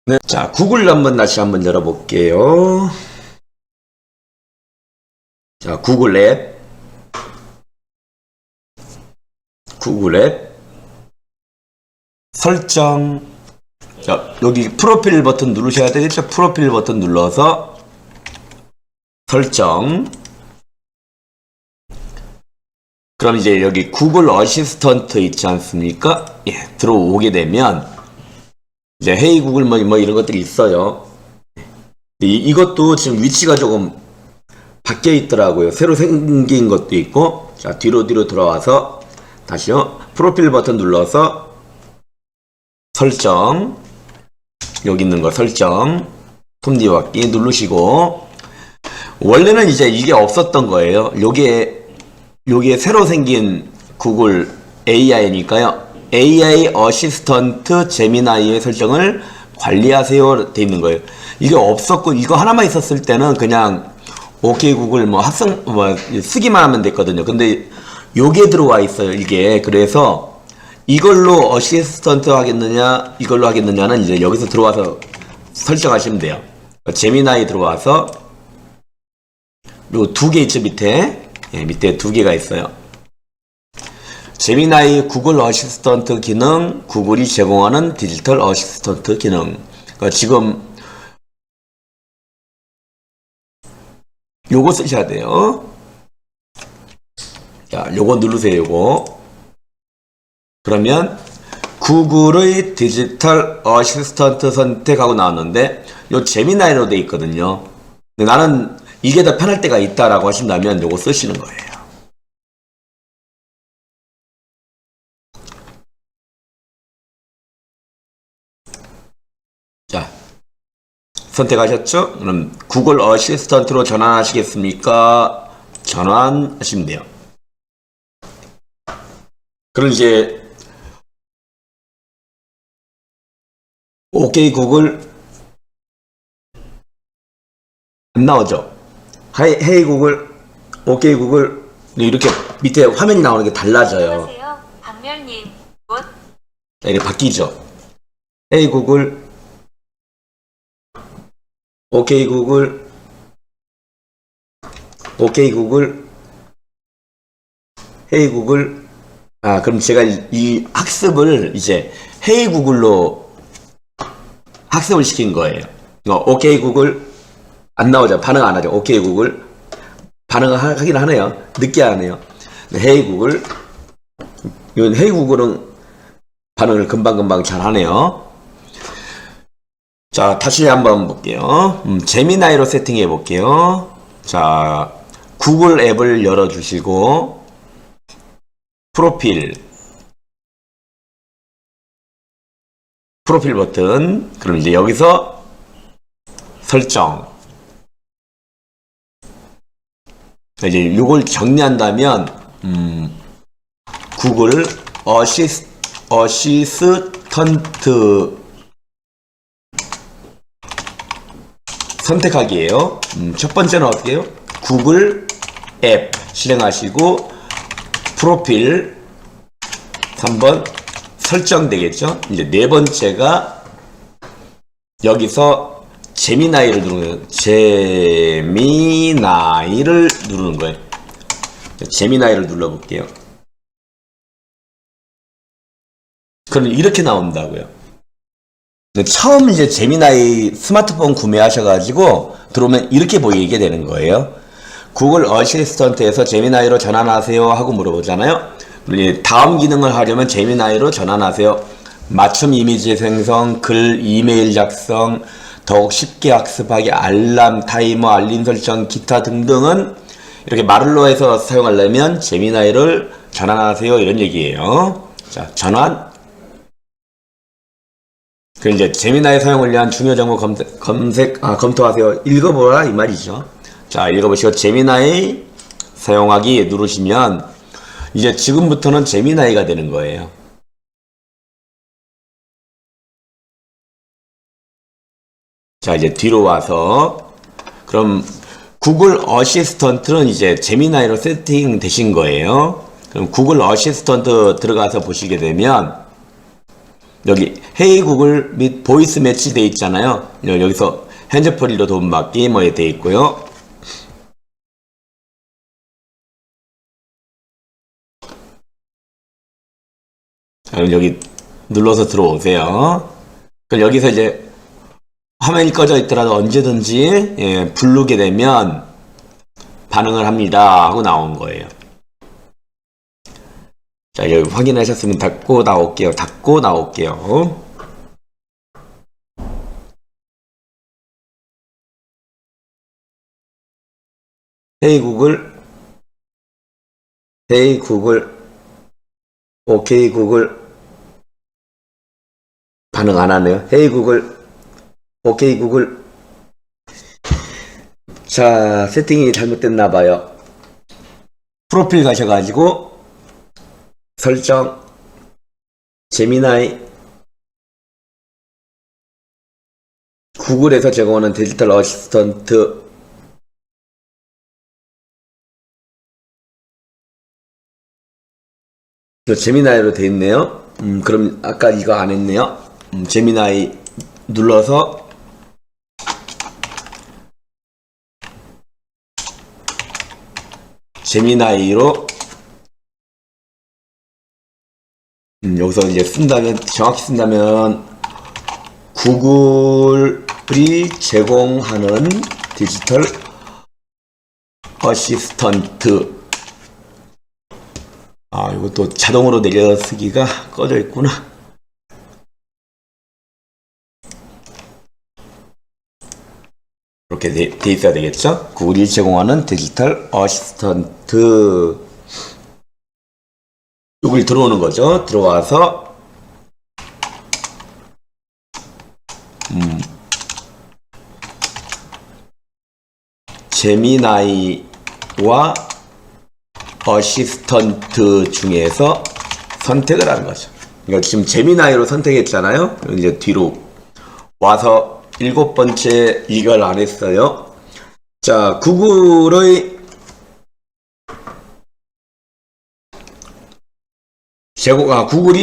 네. 자, 구글 다시 한번 열어볼게요. 자, 구글 앱. 설정. 자, 여기 프로필 버튼 누르셔야 되겠죠? 프로필 버튼 눌러서 설정. 그럼 이제 여기 구글 어시스턴트 있지 않습니까? 예, 들어오게 되면 이제 헤이 구글 뭐 이런 것들이 있어요. 이것도 지금 위치가 조금 바뀌어 있더라고요. 새로 생긴 것도 있고. 자, 뒤로 들어와서 다시요. 프로필 버튼 눌러서 설정. 여기 있는 거 설정. 톱니바퀴 누르시고. 원래는 이제 이게 없었던 거예요. 요게 새로 생긴 구글 AI니까요. AI 어시스턴트 제미나이의 설정을 관리하세요 돼 있는 거예요. 이게 없었고 이거 하나만 있었을 때는 그냥 오케이 구글 뭐 합성 뭐 쓰기만 하면 됐거든요. 근데 요게 들어와 있어요. 이게 그래서 이걸로 어시스턴트 하겠느냐 이걸로 하겠느냐는 이제 여기서 들어와서 설정하시면 돼요. 제미나이 들어와서 요 두 개 있죠 밑에. 예, 밑에 두 개가 있어요. 제미나이 구글 어시스턴트 기능, 구글이 제공하는 디지털 어시스턴트 기능. 그러니까 지금 요거 쓰셔야 돼요. 자, 요거 누르세요. 요거. 그러면 구글의 디지털 어시스턴트 선택하고 나왔는데 요 제미나이로 돼 있거든요. 근데 나는 이게 더 편할 때가 있다라고 하신다면 요거 쓰시는 거예요. 자, 선택하셨죠? 그럼 구글 어시스턴트로 전환하시겠습니까? 전환하시면 돼요. 그럼 이제 오케이 구글 안 나오죠? 헤이 구글, 오케이 구글 이렇게 밑에 화면이 나오는 게 달라져요. 안녕하세요, 박멸님. 곧 이렇게 바뀌죠? 헤이 구글, 오케이 구글, 오케이 구글, 헤이 구글. 아, 그럼 제가 이 학습을 이제 헤이 구글로 학습을 시킨 거예요. 오케이 구글 안 나오죠. 반응 안 하죠. 오케이 구글 반응을 하긴 하네요. 늦게 하네요. 헤이 구글, 이건 헤이 구글은 반응을 금방금방 잘 하네요. 자, 다시 한번 볼게요. 제미나이로 세팅해 볼게요. 자, 구글 앱을 열어주시고 프로필 버튼. 그럼 이제 여기서 설정. 이제 요걸 정리한다면 구글 어시스턴트 선택하기예요. 첫 번째는 어떻게 해요? 구글 앱 실행하시고 프로필 3번 설정 되겠죠? 이제 네 번째가 여기서 제미나이를 누르는 거예요. 제미나이를 누르는 거예요. 제미나이를 눌러볼게요. 그럼 이렇게 나온다고요. 처음 이제 제미나이 스마트폰 구매하셔가지고 들어오면 이렇게 보이게 되는 거예요. 구글 어시스턴트에서 제미나이로 전환하세요 하고 물어보잖아요. 다음 기능을 하려면 제미나이로 전환하세요. 맞춤 이미지 생성, 글, 이메일 작성, 더욱 쉽게 학습하기, 알람, 타이머, 알림 설정, 기타 등등은 이렇게 말로 해서 사용하려면 제미나이를 전환하세요 이런 얘기예요. 자, 전환. 그 이제 제미나이 사용을 위한 중요 정보 검토하세요. 읽어보라 이 말이죠. 자, 읽어보시고 제미나이 사용하기 누르시면 이제 지금부터는 제미나이가 되는 거예요. 자, 이제 뒤로 와서 그럼 구글 어시스턴트는 이제 제미나이로 세팅 되신 거예요. 그럼 구글 어시스턴트 들어가서 보시게 되면 여기 헤이 구글 및 보이스 매치 돼 있잖아요. 여기서 핸즈프리로 도움받기 뭐 돼 있고요. 자, 그럼 여기 눌러서 들어오세요. 그럼 여기서 이제 화면이 꺼져 있더라도 언제든지 부르게 되면 반응을 합니다 하고 나온 거예요. 자, 여기 확인하셨으면 닫고 나올게요. 닫고 나올게요. 헤이 구글, 헤이 구글, 오케이 구글. 반응 안 하네요. 헤이 구글, 오케이 구글. 자, 세팅이 잘못됐나 봐요. 프로필 가셔가지고 설정, 제미나이, 구글에서 제공하는 디지털 어시스턴트, 제미나이로 돼 있네요. 그럼 아까 이거 안 했네요. 제미나이 눌러서 제미나이로 여기서 이제 쓴다면, 정확히 쓴다면 구글이 제공하는 디지털 어시스턴트. 아, 이것도 자동으로 내려쓰기가 꺼져 있구나. 이렇게 돼 있어야 되겠죠? 구글이 제공하는 디지털 어시스턴트. 여기 들어오는 거죠. 들어와서 제미나이와 어시스턴트 중에서 선택을 하는 거죠. 그러니까 지금 제미나이로 선택했잖아요. 이제 뒤로 와서 7번째 이걸 안 했어요. 자, 구글이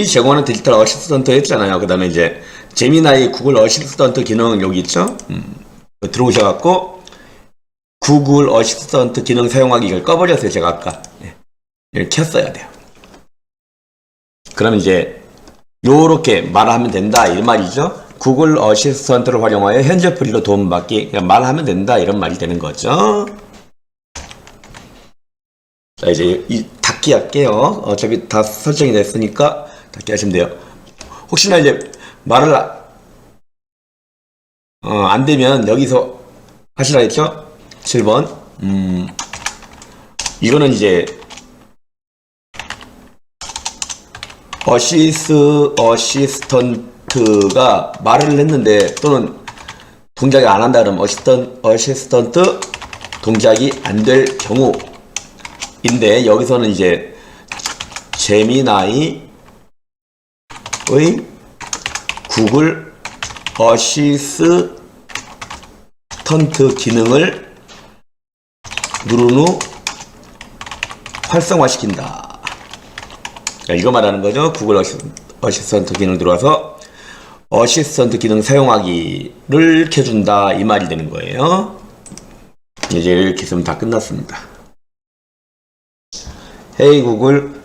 제공하는 디지털 어시스턴트 했잖아요. 그 다음에 이제 제미나이 구글 어시스턴트 기능 여기 있죠. 들어오셔갖고 구글 어시스턴트 기능 사용하기 이걸 꺼버렸어요. 제가 아까 이걸 켰어야 돼요. 그럼 이제 요렇게 말하면 된다 이 말이죠. 구글 어시스턴트를 활용하여 핸즈프리로 도움받기, 그냥 말하면 된다 이런 말이 되는 거죠. 자, 이제 닫기 할게요. 어차피 다 설정이 됐으니까 닫기 하시면 돼요. 혹시나 이제 말을 안 되면 여기서 하시라 했죠? 7번. 이거는 이제 어시스턴트가 말을 했는데 또는 동작이 안 한다 그러면 어시스턴트 동작이 안 될 경우인데, 여기서는 이제 제미나이의 구글 어시스턴트 기능을 누른 후 활성화시킨다. 자, 이거 말하는 거죠. 구글 어시스턴트 기능 들어와서 어시스턴트 기능 사용하기를 켜준다 이 말이 되는 거예요. 이제 이렇게 있으면 다 끝났습니다. 헤이 구글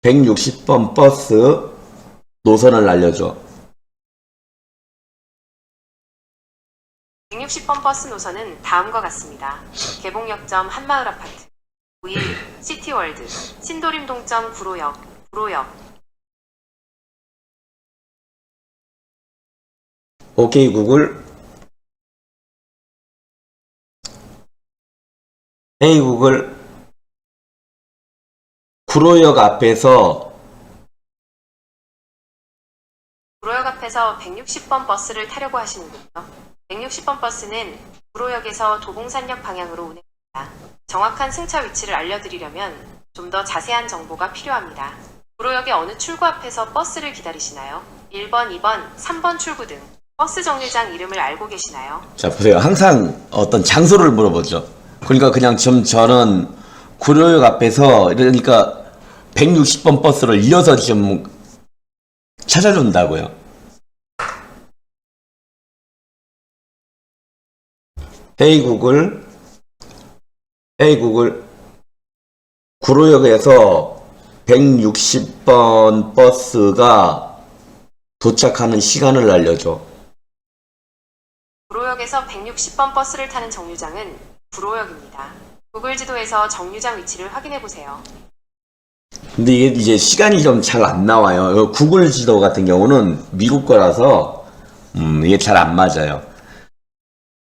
160번 버스 노선을 알려줘. 160번 버스 노선은 다음과 같습니다. 개봉역점 한마을 아파트, 5일 시티월드, 신도림동점 구로역, 오케이 구글. 헤이 구글 구로역 앞에서 160번 버스를 타려고 하시는군요. 160번 버스는 구로역에서 도봉산역 방향으로 운행합니다. 정확한 승차 위치를 알려드리려면 좀 더 자세한 정보가 필요합니다. 구로역의 어느 출구 앞에서 버스를 기다리시나요? 1번, 2번, 3번 출구 등 버스 정류장 이름을 알고 계시나요? 자, 보세요. 항상 어떤 장소를 물어보죠. 그러니까 그냥 저는 구로역 앞에서, 그러니까 160번 버스를 이어서 지금 찾아준다고요. 헤이 구글, 구로역에서 160번 버스가 도착하는 시간을 알려줘. 구로역에서 160번 버스를 타는 정류장은 구로역입니다. 구글 지도에서 정류장 위치를 확인해 보세요. 근데 이게 이제 시간이 좀 잘 안 나와요. 구글 지도 같은 경우는 미국 거라서 이게 잘 안 맞아요.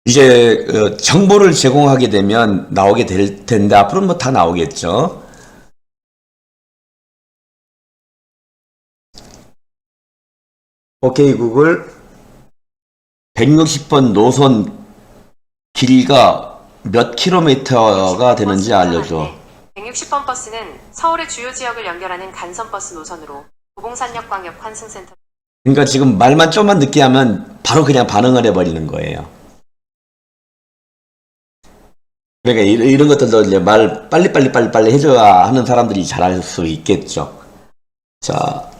이제 정보를 제공하게 되면 나오게 될 텐데 앞으로는 뭐 다 나오겠죠. 오케이 구글 160번 노선 길이가 몇 킬로미터가 되는지 알려줘. 160번 버스는 서울의 주요 지역을 연결하는 간선버스 노선으로 도봉산역광역 환승센터. 그러니까 지금 말만 좀만 늦게 하면 바로 그냥 반응을 해버리는 거예요. 그러니까 이런 것들도 이제 말 빨리 해줘야 하는 사람들이 잘할 수 있겠죠. 자.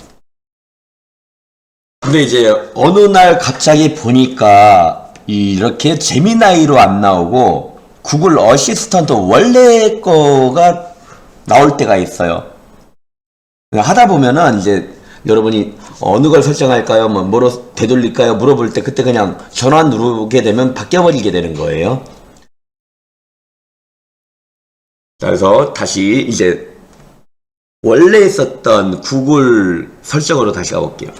근데 이제 어느 날 갑자기 보니까 이렇게 제미나이로 안 나오고 구글 어시스턴트 원래 거가 나올 때가 있어요. 하다 보면은 이제 여러분이 어느 걸 설정할까요? 뭐로 되돌릴까요? 물어볼 때 그때 그냥 전화 누르게 되면 바뀌어버리게 되는 거예요. 자, 그래서 다시 이제 원래 있었던 구글 설정으로 다시 가볼게요.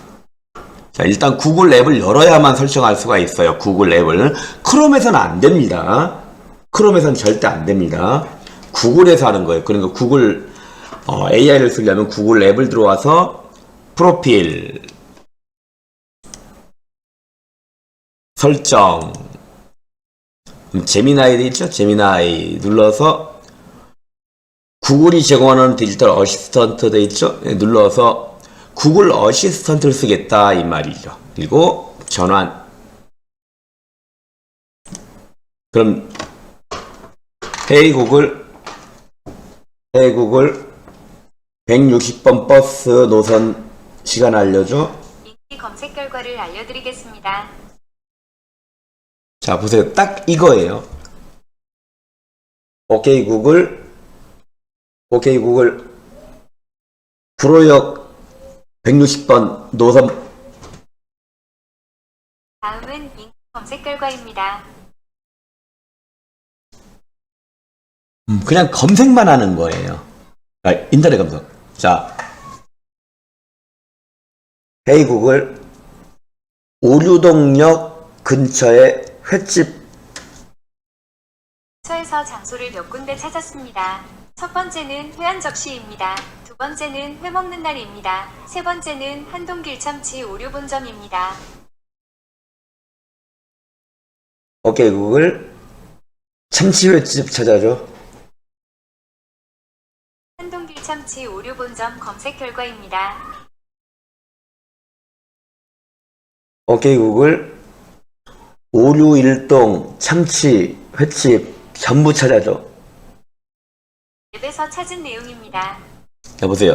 자, 일단 구글 앱을 열어야만 설정할 수가 있어요. 구글 앱을. 크롬에서는 안 됩니다. 크롬에서는 절대 안 됩니다. 구글에서 하는 거예요. 그러니까 구글 AI를 쓰려면 구글 앱을 들어와서 프로필 설정 제미나이 돼 있죠? 제미나이 눌러서 구글이 제공하는 디지털 어시스턴트 돼 있죠? 눌러서 구글 어시스턴트를 쓰겠다 이 말이죠. 그리고 전환. 그럼 헤이 구글 160번 버스 노선 시간 알려줘. 인기 검색 결과를 알려드리겠습니다. 자 보세요. 딱 이거예요. 오케이 구글 구로역 160번 노선. 다음은 인기 검색 결과입니다. 그냥 검색만 하는 거예요. 인터넷 검색. 자, 헤이 구글 오류동역 근처에 횟집. 서에서 장소를 몇 군데 찾았습니다. 첫 번째는 회한 접시입니다. 두 번째는 회 먹는 날입니다. 세 번째는 한동길 참치 오류 본점입니다. 오케이 구글 참치 횟집 찾아줘. 한동길 참치 오류 본점 검색 결과입니다. 오케이 구글 오류 일동 참치 횟집 전부 찾아줘. 앱에서 찾은 내용입니다. 여보세요.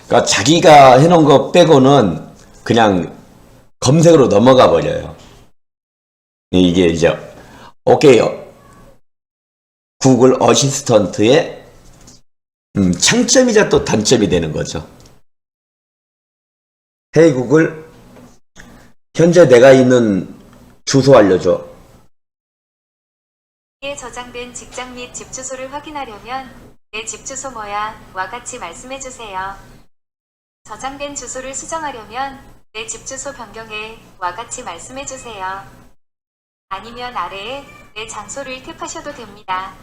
그러니까 자기가 해놓은 거 빼고는 그냥 검색으로 넘어가 버려요. 이게 이제 오케이 구글 어시스턴트의 장점이자 또 단점이 되는 거죠. 헤이 구글 현재 내가 있는 주소 알려줘. 이에 저장된 직장 및 집 주소를 확인하려면 내 집 주소 뭐야?와 같이 말씀해 주세요. 저장된 주소를 수정하려면 내 집 주소 변경해?와 같이 말씀해 주세요. 아니면 아래에 내 장소를 탭하셔도 됩니다.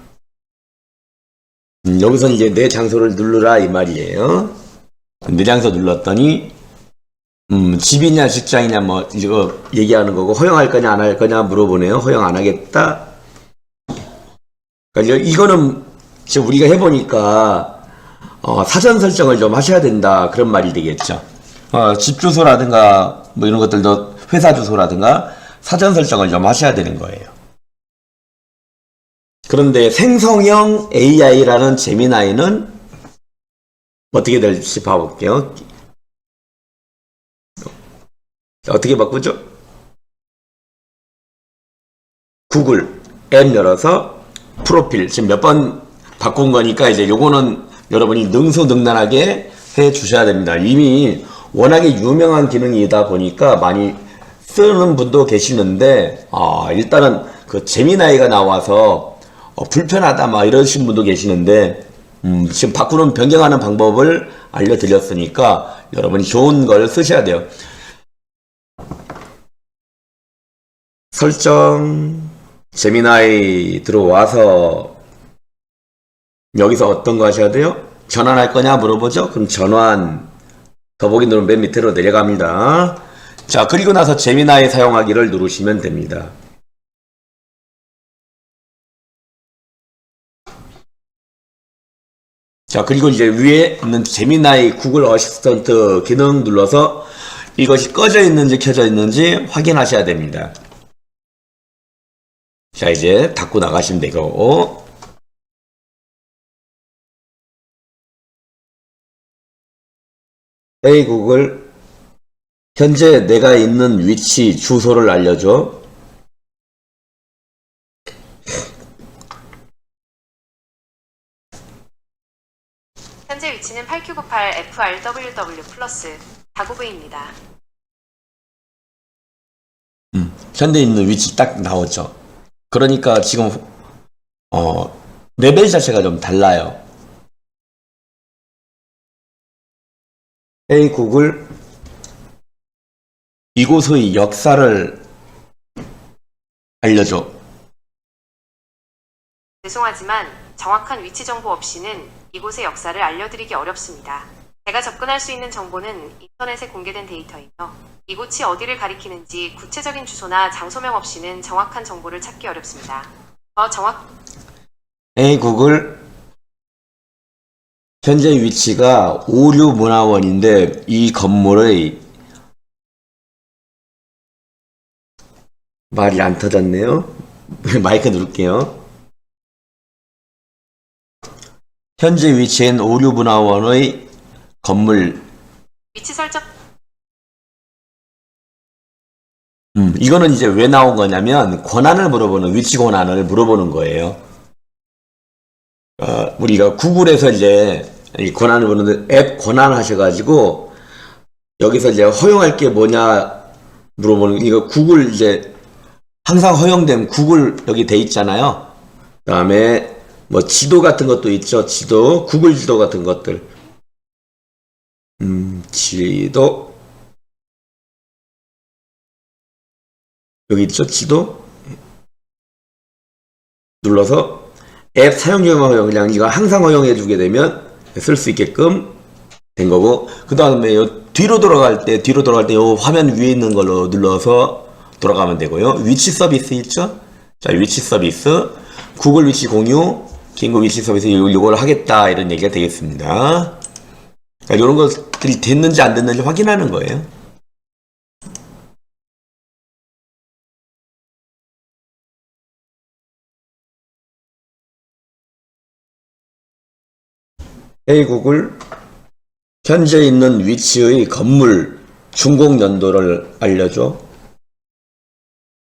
여기서 이제 내 장소를 누르라 이 말이에요. 내 장소 눌렀더니 집이냐 직장이냐 뭐 이거 얘기하는 거고 허용할 거냐 안 할 거냐 물어보네요. 허용 안 하겠다. 그러니까 이거는 지금 우리가 해보니까 사전 설정을 좀 하셔야 된다 그런 말이 되겠죠. 집 주소라든가 뭐 이런 것들도 회사 주소라든가 사전 설정을 좀 하셔야 되는 거예요. 그런데 생성형 AI라는 제미나이는 어떻게 될지 봐볼게요. 자, 어떻게 바꾸죠? 구글 앱 열어서 프로필 지금 몇 번 바꾼 거니까 이제 요거는 여러분이 능수능란하게 해 주셔야 됩니다. 이미 워낙에 유명한 기능이다 보니까 많이 쓰는 분도 계시는데 일단은 그 제미나이가 나와서 불편하다 막 이러신 분도 계시는데 지금 바꾸는 변경하는 방법을 알려드렸으니까 여러분이 좋은 걸 쓰셔야 돼요. 설정 제미나이 들어와서 여기서 어떤 거 하셔야 돼요? 전환할 거냐 물어보죠? 그럼 전환 더보기 누르면 맨 밑으로 내려갑니다. 자, 그리고 나서 제미나이 사용하기를 누르시면 됩니다. 자, 그리고 이제 위에 있는 제미나이 구글 어시스턴트 기능 눌러서 이것이 꺼져 있는지 켜져 있는지 확인하셔야 됩니다. 자, 이제 닫고 나가시면 되고. 에이 구글, 현재 내가 있는 위치 주소를 알려줘. 현재 위치는 8998 FRWW 플러스 다구브입니다. 현재 있는 위치 딱 나오죠. 그러니까 지금 레벨 자체가 좀 달라요. 에이 구글, 이곳의 역사를 알려줘. 죄송하지만 정확한 위치 정보 없이는 이곳의 역사를 알려드리기 어렵습니다. 제가 접근할 수 있는 정보는 인터넷에 공개된 데이터이며 이곳이 어디를 가리키는지 구체적인 주소나 장소명 없이는 정확한 정보를 찾기 어렵습니다. 에이 구글, 현재 위치가 오류문화원인데 이 건물의 말이 안 터졌네요. 마이크 누를게요. 현재 위치엔 오류문화원의 건물. 위치 설정 이거는 이제 왜 나온 거냐면 권한을 물어보는, 위치 권한을 물어보는 거예요. 우리가 구글에서 이제 이 권한을 물었는데 앱 권한 하셔가지고 여기서 이제 허용할 게 뭐냐 물어보는, 이거 구글 이제 항상 허용된 구글 여기 돼 있잖아요. 그 다음에 뭐 지도 같은 것도 있죠. 지도, 구글 지도 같은 것들. 지도. 여기 있죠. 지도. 눌러서 앱 사용료만 허용, 그냥 이거 항상 허용해 주게 되면 쓸 수 있게끔 된 거고, 그 다음에 뒤로 돌아갈 때 요 화면 위에 있는 걸로 눌러서 돌아가면 되고요. 위치 서비스 있죠? 자, 위치 서비스, 구글 위치 공유, 긴급 위치 서비스 요걸 하겠다 이런 얘기가 되겠습니다. 자, 이런 것들이 됐는지 안 됐는지 확인하는 거예요. 에이 구글, 현재 있는 위치의 건물 준공 연도를 알려줘.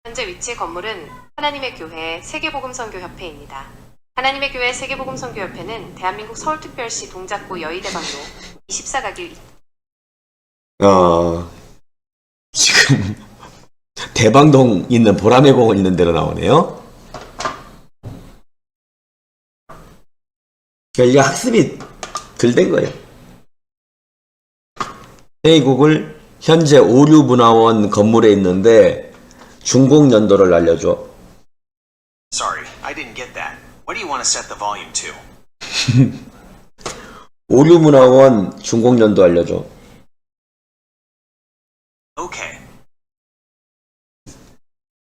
현재 위치의 건물은 하나님의 교회 세계복음선교협회입니다. 하나님의 교회 세계복음선교협회는 대한민국 서울특별시 동작구 여의대방로 24가길 지금 대방동 있는 보라매 공원 있는 데로 나오네요. 그러니까 이게 학습이 덜 된 거예요. 에이 구글, 현재 오류문화원 건물에 있는데 준공 연도를 알려줘. Sorry, I didn't get that. What do you want to set the volume to? 오류문화원 준공 연도 알려줘. Okay.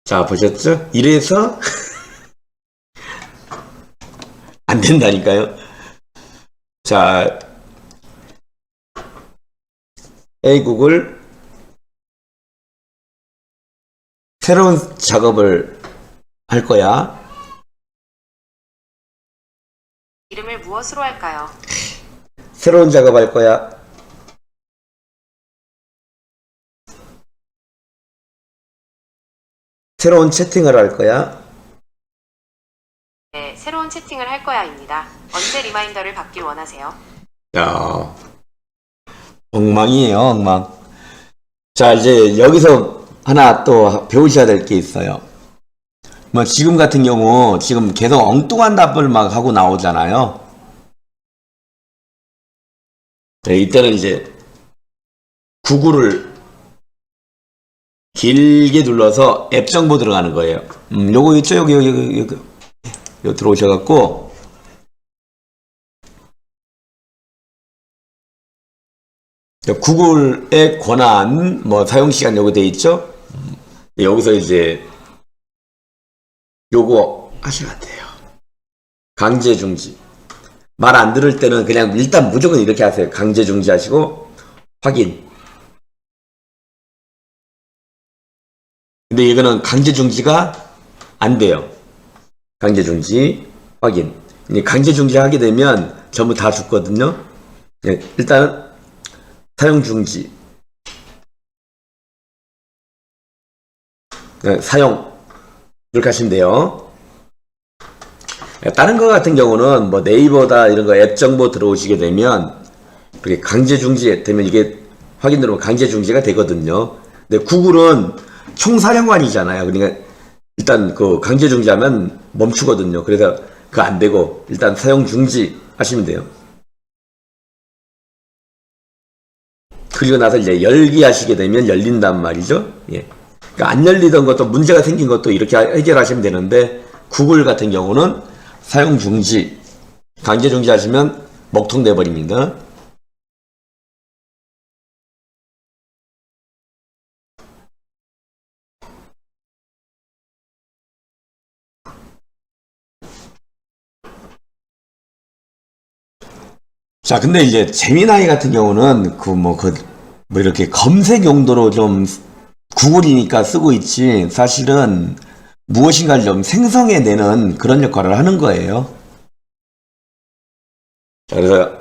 자, 보셨죠? 이래서 안 된다니까요. 자, 에이 구글, 새로운 작업을 할 거야. 이름을 무엇으로 할까요? 새로운 작업 할 거야. 새로운 채팅을 할 거야? 네, 새로운 채팅을 할 거야입니다. 언제 리마인더를 받길 원하세요? 야, 엉망이에요, 엉망. 자, 이제 여기서 하나 또 배우셔야 될 게 있어요. 뭐 지금 같은 경우 지금 계속 엉뚱한 답을 막 하고 나오잖아요. 네, 이때는 이제 구글을 길게 눌러서 앱 정보 들어가는 거예요. 요거 있죠? 여기 들어오셔갖고 구글의 권한, 뭐 사용시간 요거 돼 있죠? 여기서 이제 요거 하시면 돼요. 강제 중지. 말 안 들을 때는 그냥 일단 무조건 이렇게 하세요. 강제 중지 하시고 확인. 근데 이거는 강제 중지가 안 돼요. 강제 중지 확인. 강제 중지 하게 되면 전부 다 죽거든요. 네, 일단은 사용 중지. 네, 사용. 이렇게 하시면 돼요. 다른 거 같은 경우는 뭐 네이버다 이런 거 앱 정보 들어오시게 되면 이렇게 강제 중지 되면 이게 확인 누르면 강제 중지가 되거든요. 근데 구글은 총사령관이잖아요. 그러니까 일단 그 강제 중지하면 멈추거든요. 그래서 그거 안 되고 일단 사용 중지 하시면 돼요. 그리고 나서 이제 열기 하시게 되면 열린단 말이죠. 예. 그러니까 안 열리던 것도 문제가 생긴 것도 이렇게 해결하시면 되는데 구글 같은 경우는 사용 중지, 강제 중지 하시면 먹통 돼버립니다. 자, 근데 이제 제미나이 같은 경우는 뭐 이렇게 검색 용도로 좀 구글이니까 쓰고 있지, 사실은 무엇인가를 좀 생성해내는 그런 역할을 하는 거예요. 자, 그래서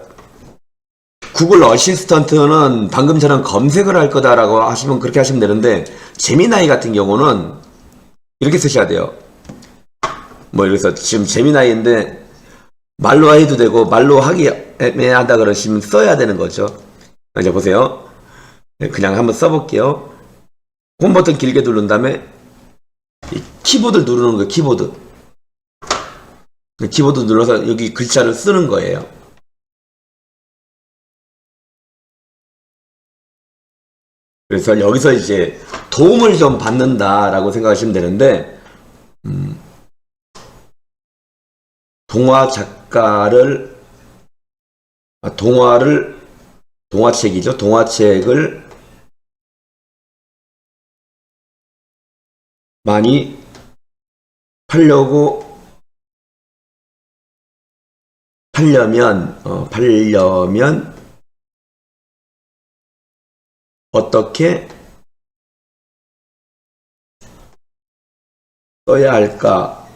구글 어시스턴트는 방금처럼 검색을 할 거다라고 하시면 그렇게 하시면 되는데, 제미나이 같은 경우는 이렇게 쓰셔야 돼요. 뭐 이래서 지금 제미나이인데 말로 해도 되고 말로 하기 애매하다 그러시면 써야 되는 거죠. 이제 보세요. 그냥 한번 써볼게요. 홈 버튼 길게 누른 다음에 이 키보드를 누르는 거예요. 키보드. 키보드 눌러서 여기 글자를 쓰는 거예요. 그래서 여기서 이제 도움을 좀 받는다라고 생각하시면 되는데, 동화 작가를, 동화책이죠. 동화책을 많이 팔려면 어떻게 써야 할까?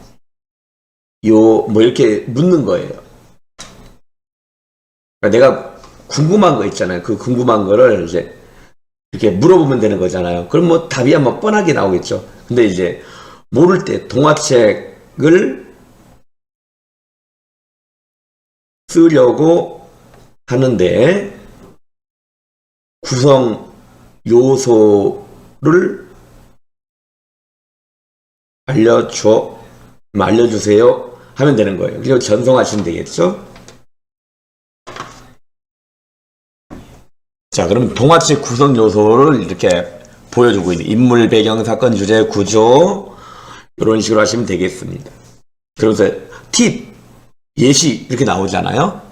뭐 이렇게 묻는 거예요. 그러니까 내가 궁금한 거 있잖아요. 그 궁금한 거를 이제 이렇게 물어보면 되는 거잖아요. 그럼 뭐 답이 뭐 뻔하게 나오겠죠. 근데 이제 모를 때 동화책을 쓰려고 하는데 구성 요소를 알려주세요 하면 되는 거예요. 그리고 전송하시면 되겠죠. 자, 그럼 동화책 구성 요소를 이렇게 보여주고 있는 인물, 배경, 사건, 주제, 구조 이런 식으로 하시면 되겠습니다. 그러면서 팁, 예시 이렇게 나오잖아요.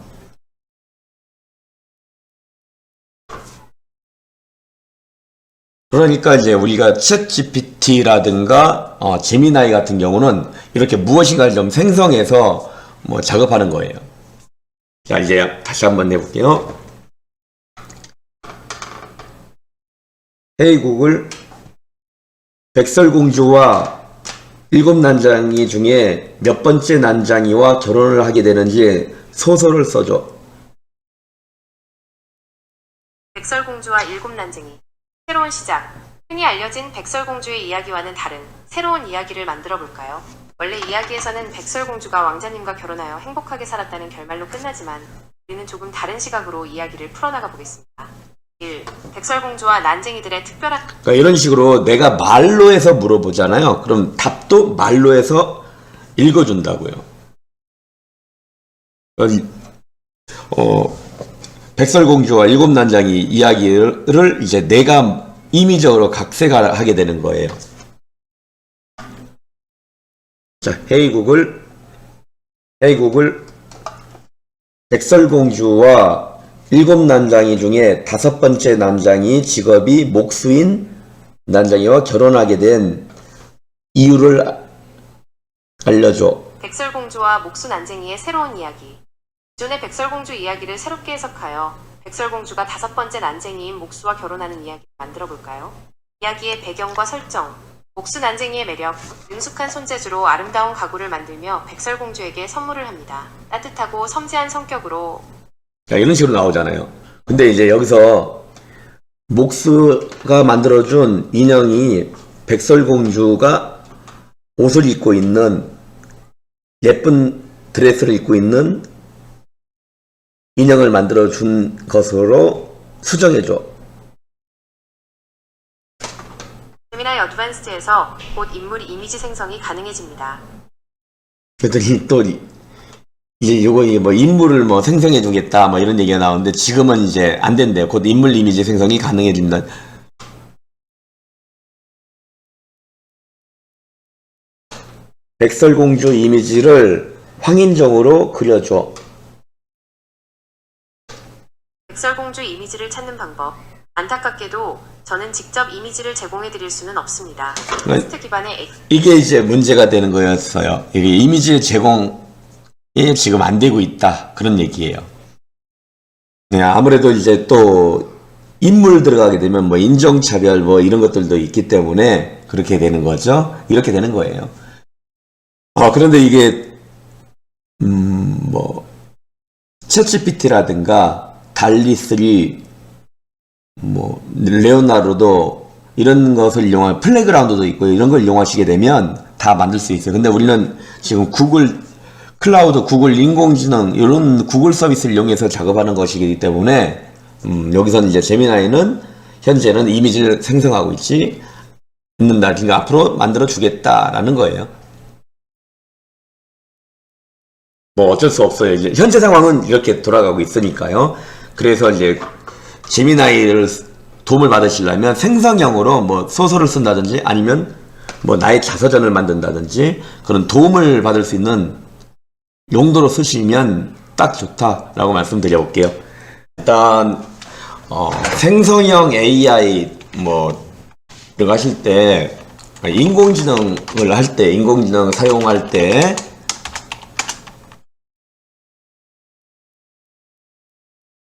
그러니까 이제 우리가 챗GPT라든가 제미나이 같은 경우는 이렇게 무엇인가를 좀 생성해서 뭐 작업하는 거예요. 자, 이제 다시 한번 해볼게요. 헤이 구글, 백설공주와 7난장이 중에 몇 번째 난장이와 결혼을 하게 되는지 소설을 써줘. 백설공주와 7난쟁이. 새로운 시작. 흔히 알려진 백설공주의 이야기와는 다른 새로운 이야기를 만들어 볼까요? 원래 이야기에서는 백설공주가 왕자님과 결혼하여 행복하게 살았다는 결말로 끝나지만 우리는 조금 다른 시각으로 이야기를 풀어나가 보겠습니다. 1. 백설공주와 난쟁이들의 특별한 그러니까 이런 식으로 내가 말로 해서 물어보잖아요. 그럼 답도 말로 해서 읽어준다고요. 백설공주와 일곱 난장이 이야기를 이제 내가 임의적으로 각색하게 되는 거예요. 자, 헤이 구글, 백설공주와 일곱 난장이 중에 다섯 번째 난장이 직업이 목수인 난장이와 결혼하게 된 이유를 알려줘. 백설공주와 목수 난쟁이의 새로운 이야기. 기존의 백설공주 이야기를 새롭게 해석하여 백설공주가 다섯 번째 난쟁이인 목수와 결혼하는 이야기를 만들어 볼까요? 이야기의 배경과 설정, 목수 난쟁이의 매력, 능숙한 손재주로 아름다운 가구를 만들며 백설공주에게 선물을 합니다. 따뜻하고 섬세한 성격으로 자, 이런 식으로 나오잖아요. 근데 이제 여기서 목수가 만들어준 인형이 백설공주가 옷을 입고 있는 예쁜 드레스를 입고 있는 인형을 만들어준 것으로 수정해줘. 제미나이 어드밴스드에서 곧 인물 이미지 생성이 가능해집니다. 그랬더니 또 이제 요거 뭐 인물을 뭐 생성해 주겠다 뭐 이런 얘기가 나오는데 지금은 이제 안 된대요. 곧 인물 이미지 생성이 가능해집니다. 백설공주 이미지를 황인정으로 그려줘. 백설공주 이미지를 찾는 방법. 안타깝게도 저는 직접 이미지를 제공해 드릴 수는 없습니다. 텍스트 기반의 이게 이제 문제가 되는 거였어요. 이게 이미지 제공이 지금 안 되고 있다. 그런 얘기예요. 네, 아무래도 이제 또 인물 들어가게 되면 뭐 인종차별 뭐 이런 것들도 있기 때문에 그렇게 되는 거죠. 이렇게 되는 거예요. 그런데 이게 뭐 챗GPT라든가 달리3 뭐 레오나르도 이런 것을 이용한 플레이그라운드도 있고 이런 걸 이용하시게 되면 다 만들 수 있어요. 근데 우리는 지금 구글 클라우드, 구글 인공지능 이런 구글 서비스를 이용해서 작업하는 것이기 때문에 여기서는 이제 제미나이는 현재는 이미지를 생성하고 있는다. 그러니까 앞으로 만들어 주겠다라는 거예요. 뭐 어쩔 수 없어요. 이제 현재 상황은 이렇게 돌아가고 있으니까요. 그래서 이제 제미나이를 도움을 받으시려면 생성형으로 뭐 소설을 쓴다든지 아니면 뭐 나의 자서전을 만든다든지 그런 도움을 받을 수 있는 용도로 쓰시면 딱 좋다라고 말씀드려 볼게요. 일단 생성형 AI 뭐 이거 하실 때 인공지능을 할 때 인공지능 사용할 때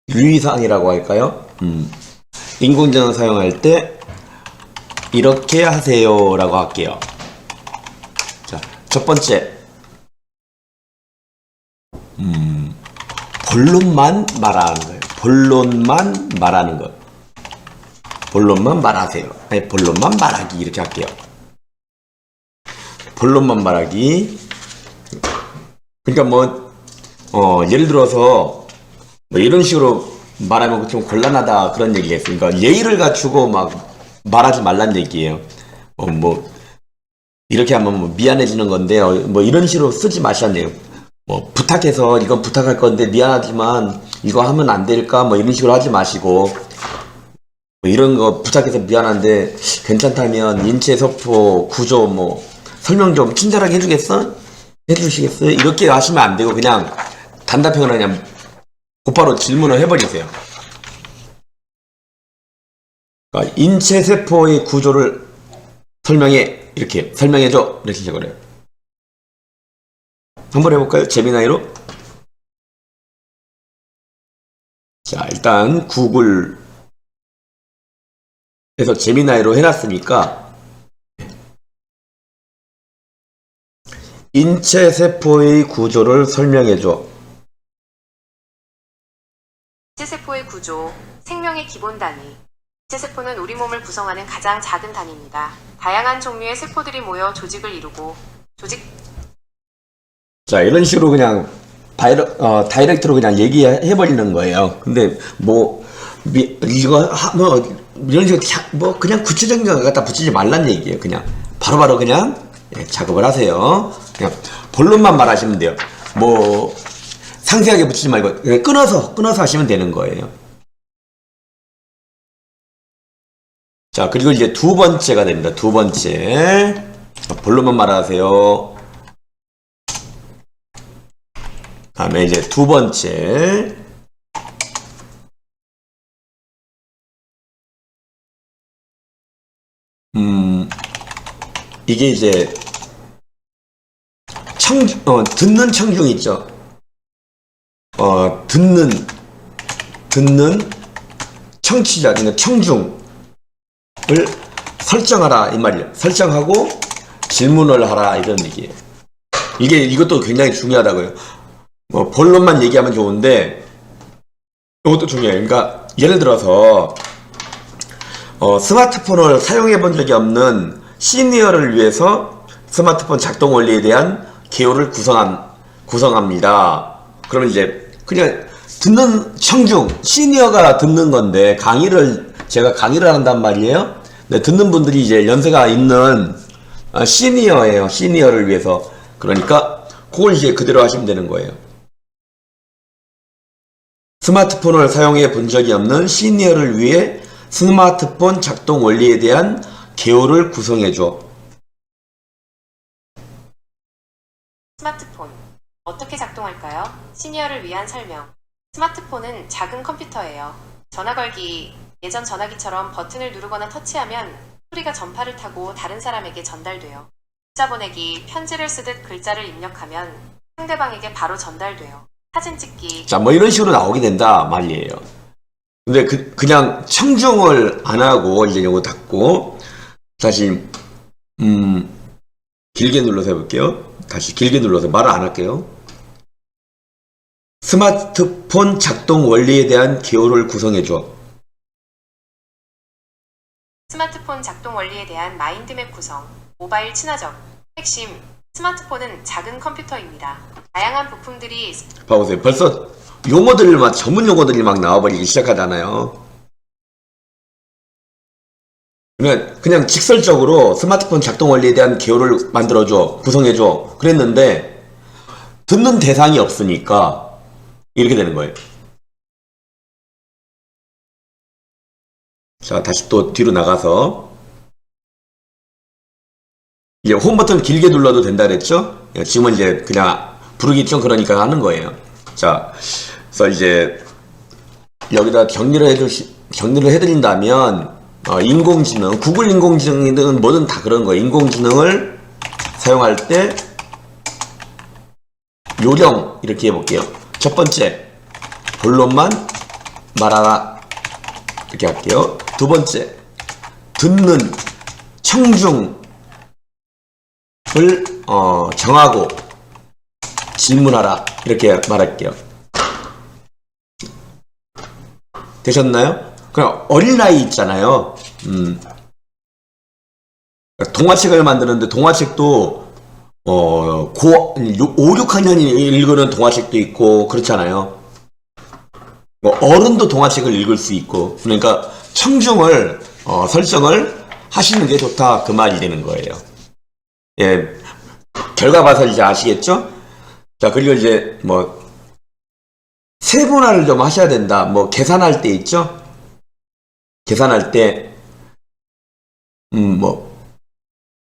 유의사항이라고 할까요? 인공지능 사용할 때 이렇게 하세요 라고 할게요. 자, 첫 번째 본론만 말하는 거예요. 본론만 말하는 것. 본론만 말하세요. 아니, 본론만 말하기 이렇게 할게요. 본론만 말하기. 그러니까 뭐 예를 들어서 뭐 이런 식으로 말하면 좀 곤란하다 그런 얘기겠어요. 그러니까 예의를 갖추고 막 말하지 말란 얘기예요. 뭐 이렇게 하면 뭐 미안해지는 건데 뭐 이런 식으로 쓰지 마셨네요. 뭐 부탁해서 이건 부탁할 건데 미안하지만 이거 하면 안 될까 뭐 이런 식으로 하지 마시고 뭐 이런 거 부탁해서 미안한데 괜찮다면 인체 세포 구조 뭐 설명 좀 친절하게 해주시겠어요? 이렇게 하시면 안 되고 그냥 단답형으로 그냥 곧바로 질문을 해버리세요. 그러니까 인체 세포의 구조를 설명해 이렇게 설명해줘 이렇게 해버려요. 한번 해볼까요? 제미나이로. 자, 일단 구글에서 제미나이로 해놨으니까 인체 세포의 구조를 설명해줘. 인체세포의 구조, 생명의 기본 단위. 세포는 우리 몸을 구성하는 가장 작은 단위입니다. 다양한 종류의 세포들이 모여 조직을 이루고 자, 이런 식으로 그냥 다이렉트로 그냥 얘기해버리는 거예요. 근데 뭐 이런 식으로 뭐 그냥 구체적인 거 갖다 붙이지 말란 얘기예요. 그냥 바로바로 그냥 작업을 하세요. 그냥 본론만 말하시면 돼요. 뭐 상세하게 붙이지 말고 그냥 끊어서 하시면 되는 거예요. 자, 그리고 이제 두 번째가 됩니다. 두 번째. 본론만 말하세요. 다음에 이제 두 번째. 이게 이제 듣는 청중 있죠. 듣는 청취자, 그러니까 청중을 설정하라 이 말이에요. 설정하고 질문을 하라 이런 얘기예요. 이것도 굉장히 중요하다고요. 뭐 본론만 얘기하면 좋은데 이것도 중요해요. 그러니까 예를 들어서 스마트폰을 사용해 본 적이 없는 시니어를 위해서 스마트폰 작동 원리에 대한 개요를 구성합니다. 그러면 이제 그냥 듣는 청중, 시니어가 듣는 건데 제가 강의를 한단 말이에요. 근데 듣는 분들이 이제 연세가 있는 시니어예요. 시니어를 위해서. 그러니까 그걸 이제 그대로 하시면 되는 거예요. 스마트폰을 사용해 본 적이 없는 시니어를 위해 스마트폰 작동 원리에 대한 개요를 구성해줘. 스마트폰 어떻게 작동할까요? 시니어를 위한 설명. 스마트폰은 작은 컴퓨터예요. 전화 걸기, 예전 전화기처럼 버튼을 누르거나 터치하면 소리가 전파를 타고 다른 사람에게 전달돼요. 문자 보내기, 편지를 쓰듯 글자를 입력하면 상대방에게 바로 전달돼요. 사진 찍기. 자, 뭐 이런 식으로 나오게 된다 말이에요. 근데 그냥 청중을 안 하고 이제 요거 닫고 다시 길게 눌러서 해볼게요. 다시 길게 눌러서 말을 안 할게요. 스마트폰 작동 원리에 대한 개요를 구성해줘. 스마트폰 작동 원리에 대한 마인드맵 구성. 모바일 친화적. 핵심. 스마트폰은 작은 컴퓨터입니다. 다양한 부품들이 봐보세요. 벌써 전문 용어들이 막 나와버리기 시작하잖아요. 그냥 직설적으로 스마트폰 작동 원리에 대한 개요를 만들어줘, 구성해줘 그랬는데 듣는 대상이 없으니까 이렇게 되는 거예요. 자, 다시 또 뒤로 나가서 이제 홈 버튼 길게 눌러도 된다 그랬죠? 지금은 이제 그냥 부르기 좀 그러니까 하는 거예요. 자, 그래서 이제 여기다 격리를 해드린다면 인공지능, 구글 인공지능이든 뭐든 다 그런 거예요. 인공지능을 사용할 때 요령 이렇게 해볼게요. 첫 번째, 본론만 말하라 이렇게 할게요. 두 번째, 듣는 청중을 정하고 질문하라 이렇게 말할게요. 되셨나요? 그냥 어린 아이 있잖아요. 동화책을 만드는데 동화책도 5, 6학년이 읽는 동화책도 있고 그렇잖아요. 어른도 동화책을 읽을 수 있고 그러니까 청중을 설정을 하시는 게 좋다 그 말이 되는 거예요. 예, 결과 봐서 이제 아시겠죠? 자, 그리고 이제 뭐 세분화를 좀 하셔야 된다. 뭐 계산할 때 있죠? 계산할 때 뭐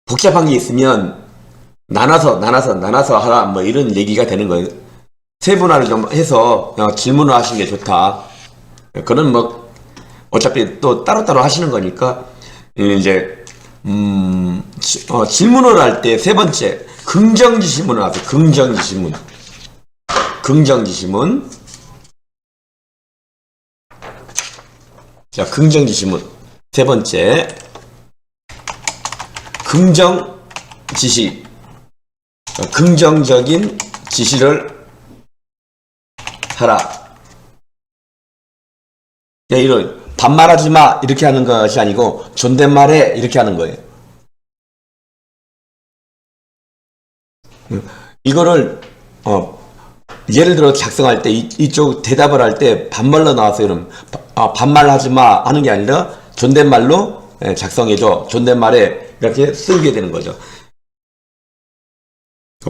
복잡한 게 있으면 나눠서 하라 뭐 이런 얘기가 되는 거예요. 세분화를 좀 해서 질문을 하시는 게 좋다. 그런 뭐 어차피 또 따로따로 하시는 거니까 이제 질문을 할 때 세 번째 긍정지시문을 하세요. 긍정지시문. 자, 긍정지시문 세 번째 긍정지시, 긍정적인 지시를 하라. 이런 반말하지 마 이렇게 하는 것이 아니고 존댓말해 이렇게 하는 거예요. 이거를 예를 들어 작성할 때 이쪽 대답을 할 때 반말로 나왔어요. 그럼 반말하지 마 하는 게 아니라 존댓말로 작성해줘. 존댓말에 이렇게 쓰게 되는 거죠.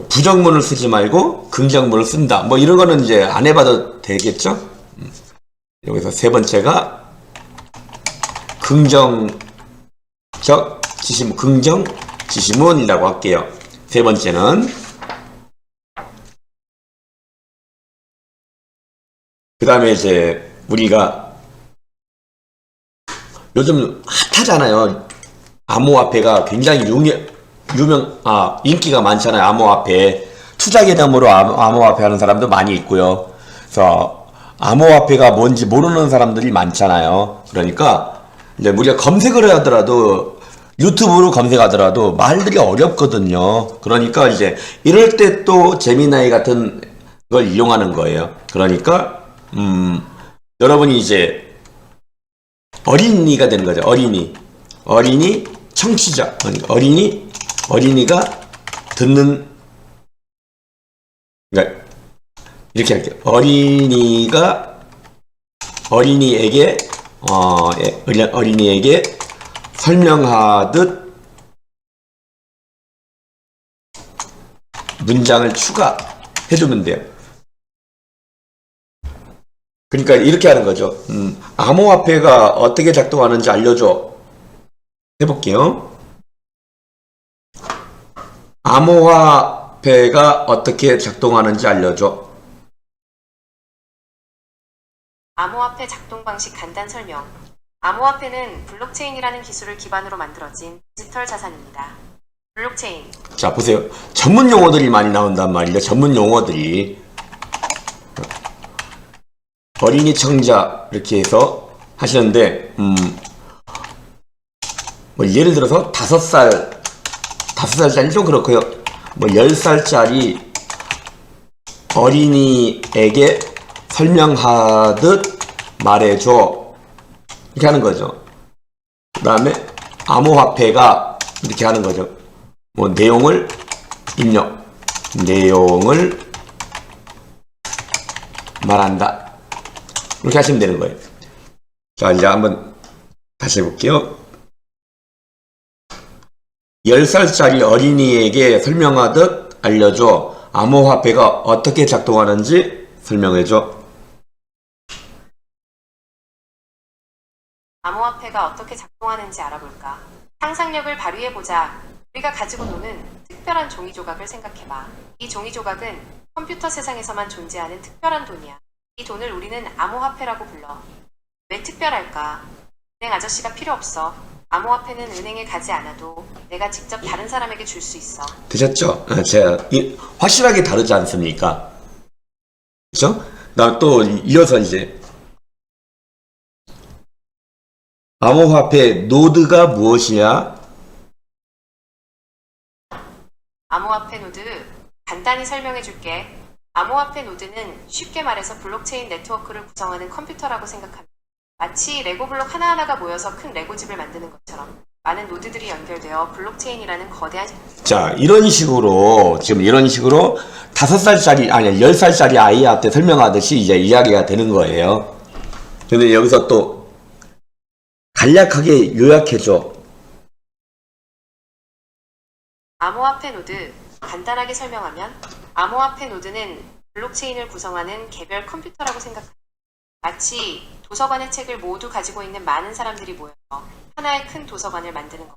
부정문을 쓰지 말고 긍정문을 쓴다. 뭐 이런 거는 이제 안 해봐도 되겠죠? 여기서 세 번째가 긍정 지시문이라고 할게요. 세 번째는 그 다음에 이제 우리가 요즘 핫하잖아요. 암호화폐가 굉장히 인기가 많잖아요. 암호화폐. 투자 개념으로 암호화폐 하는 사람도 많이 있고요. 그래서 암호화폐가 뭔지 모르는 사람들이 많잖아요. 그러니까 이제 우리가 검색을 하더라도 유튜브로 검색하더라도 말들이 어렵거든요. 그러니까 이제 이럴 때 또 제미나이 같은 걸 이용하는 거예요. 그러니까 여러분이 이제 어린이가 되는 거죠. 어린이 청취자. 그러니까 어린이가 듣는, 그러니까 이렇게 할게요. 어린이에게 설명하듯 문장을 추가해주면 돼요. 그러니까 이렇게 하는 거죠. 암호화폐가 어떻게 작동하는지 알려줘. 해볼게요. 암호화폐가 어떻게 작동하는지 알려줘. 암호화폐 작동 방식 간단 설명. 암호화폐는 블록체인이라는 기술을 기반으로 만들어진 디지털 자산입니다. 블록체인. 자, 보세요. 전문 용어들이 많이 나온단 말이죠. 전문 용어들이. 어린이 청자 이렇게 해서 하시는데 뭐 예를 들어서 5살짜리 좀 그렇고요. 뭐 10살짜리 어린이에게 설명하듯 말해줘. 이렇게 하는 거죠. 그 다음에 암호화폐가 이렇게 하는 거죠. 뭐 내용을 말한다. 이렇게 하시면 되는 거예요. 자, 이제 한번 다시 해볼게요. 10살짜리 어린이에게 설명하듯 알려줘. 암호화폐가 어떻게 작동하는지 설명해줘. 암호화폐가 어떻게 작동하는지 알아볼까? 상상력을 발휘해보자. 우리가 가지고 노는 특별한 종이 조각을 생각해봐. 이 종이 조각은 컴퓨터 세상에서만 존재하는 특별한 돈이야. 이 돈을 우리는 암호화폐라고 불러. 왜 특별할까? 은행 아저씨가 필요 없어. 암호화폐는 은행에 가지 않아도 내가 직접 다른 사람에게 줄 수 있어. 되셨죠? 제가 확실하게 다르지 않습니까? 그렇죠? 나 또 이어서 이제 암호화폐 노드가 무엇이야? 암호화폐 노드 간단히 설명해 줄게. 암호화폐 노드는 쉽게 말해서 블록체인 네트워크를 구성하는 컴퓨터라고 생각합니다. 마치 레고 블록 하나하나가 모여서 큰 레고집을 만드는 것처럼 많은 노드들이 연결되어 블록체인이라는 거대한 자, 지금 이런 식으로 10살짜리 아이한테 설명하듯이 이제 이야기가 되는 거예요. 근데 여기서 또 간략하게 요약해줘. 암호화폐 노드 간단하게 설명하면 암호화폐 노드는 블록체인을 구성하는 개별 컴퓨터라고 생각합니다. 마치 도서관의 책을 모두 가지고 있는 많은 사람들이 모여서 하나의 큰 도서관을 만드는 것.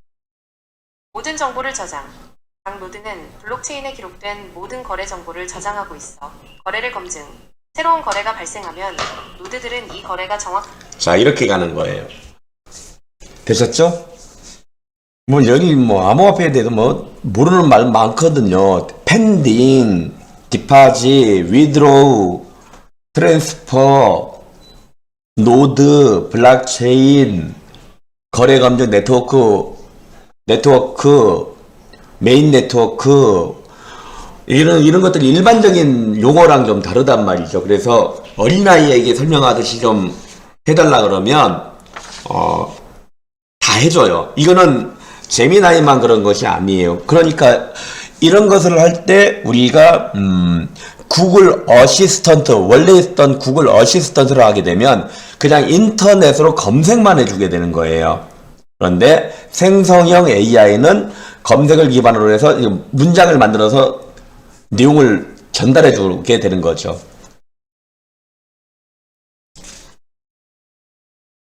모든 정보를 저장. 각 노드는 블록체인에 기록된 모든 거래 정보를 저장하고 있어. 거래를 검증. 새로운 거래가 발생하면 노드들은 이 거래가 자, 이렇게 가는 거예요. 되셨죠? 뭐 여기 뭐 암호화폐에 대해서 뭐 모르는 말 많거든요. 펜딩, 디파짓, 위드로우, 트랜스퍼, 노드, 블록체인, 거래 검증 네트워크, 메인 네트워크, 이런 것들이 일반적인 용어랑 좀 다르단 말이죠. 그래서 어린아이에게 설명하듯이 좀 해달라 그러면 다 해줘요. 이거는 제미나이만 그런 것이 아니에요. 그러니까 이런 것을 할 때 우리가 구글 어시스턴트, 원래 있던 구글 어시스턴트를 하게 되면 그냥 인터넷으로 검색만 해주게 되는 거예요. 그런데 생성형 AI는 검색을 기반으로 해서 문장을 만들어서 내용을 전달해 주게 되는 거죠.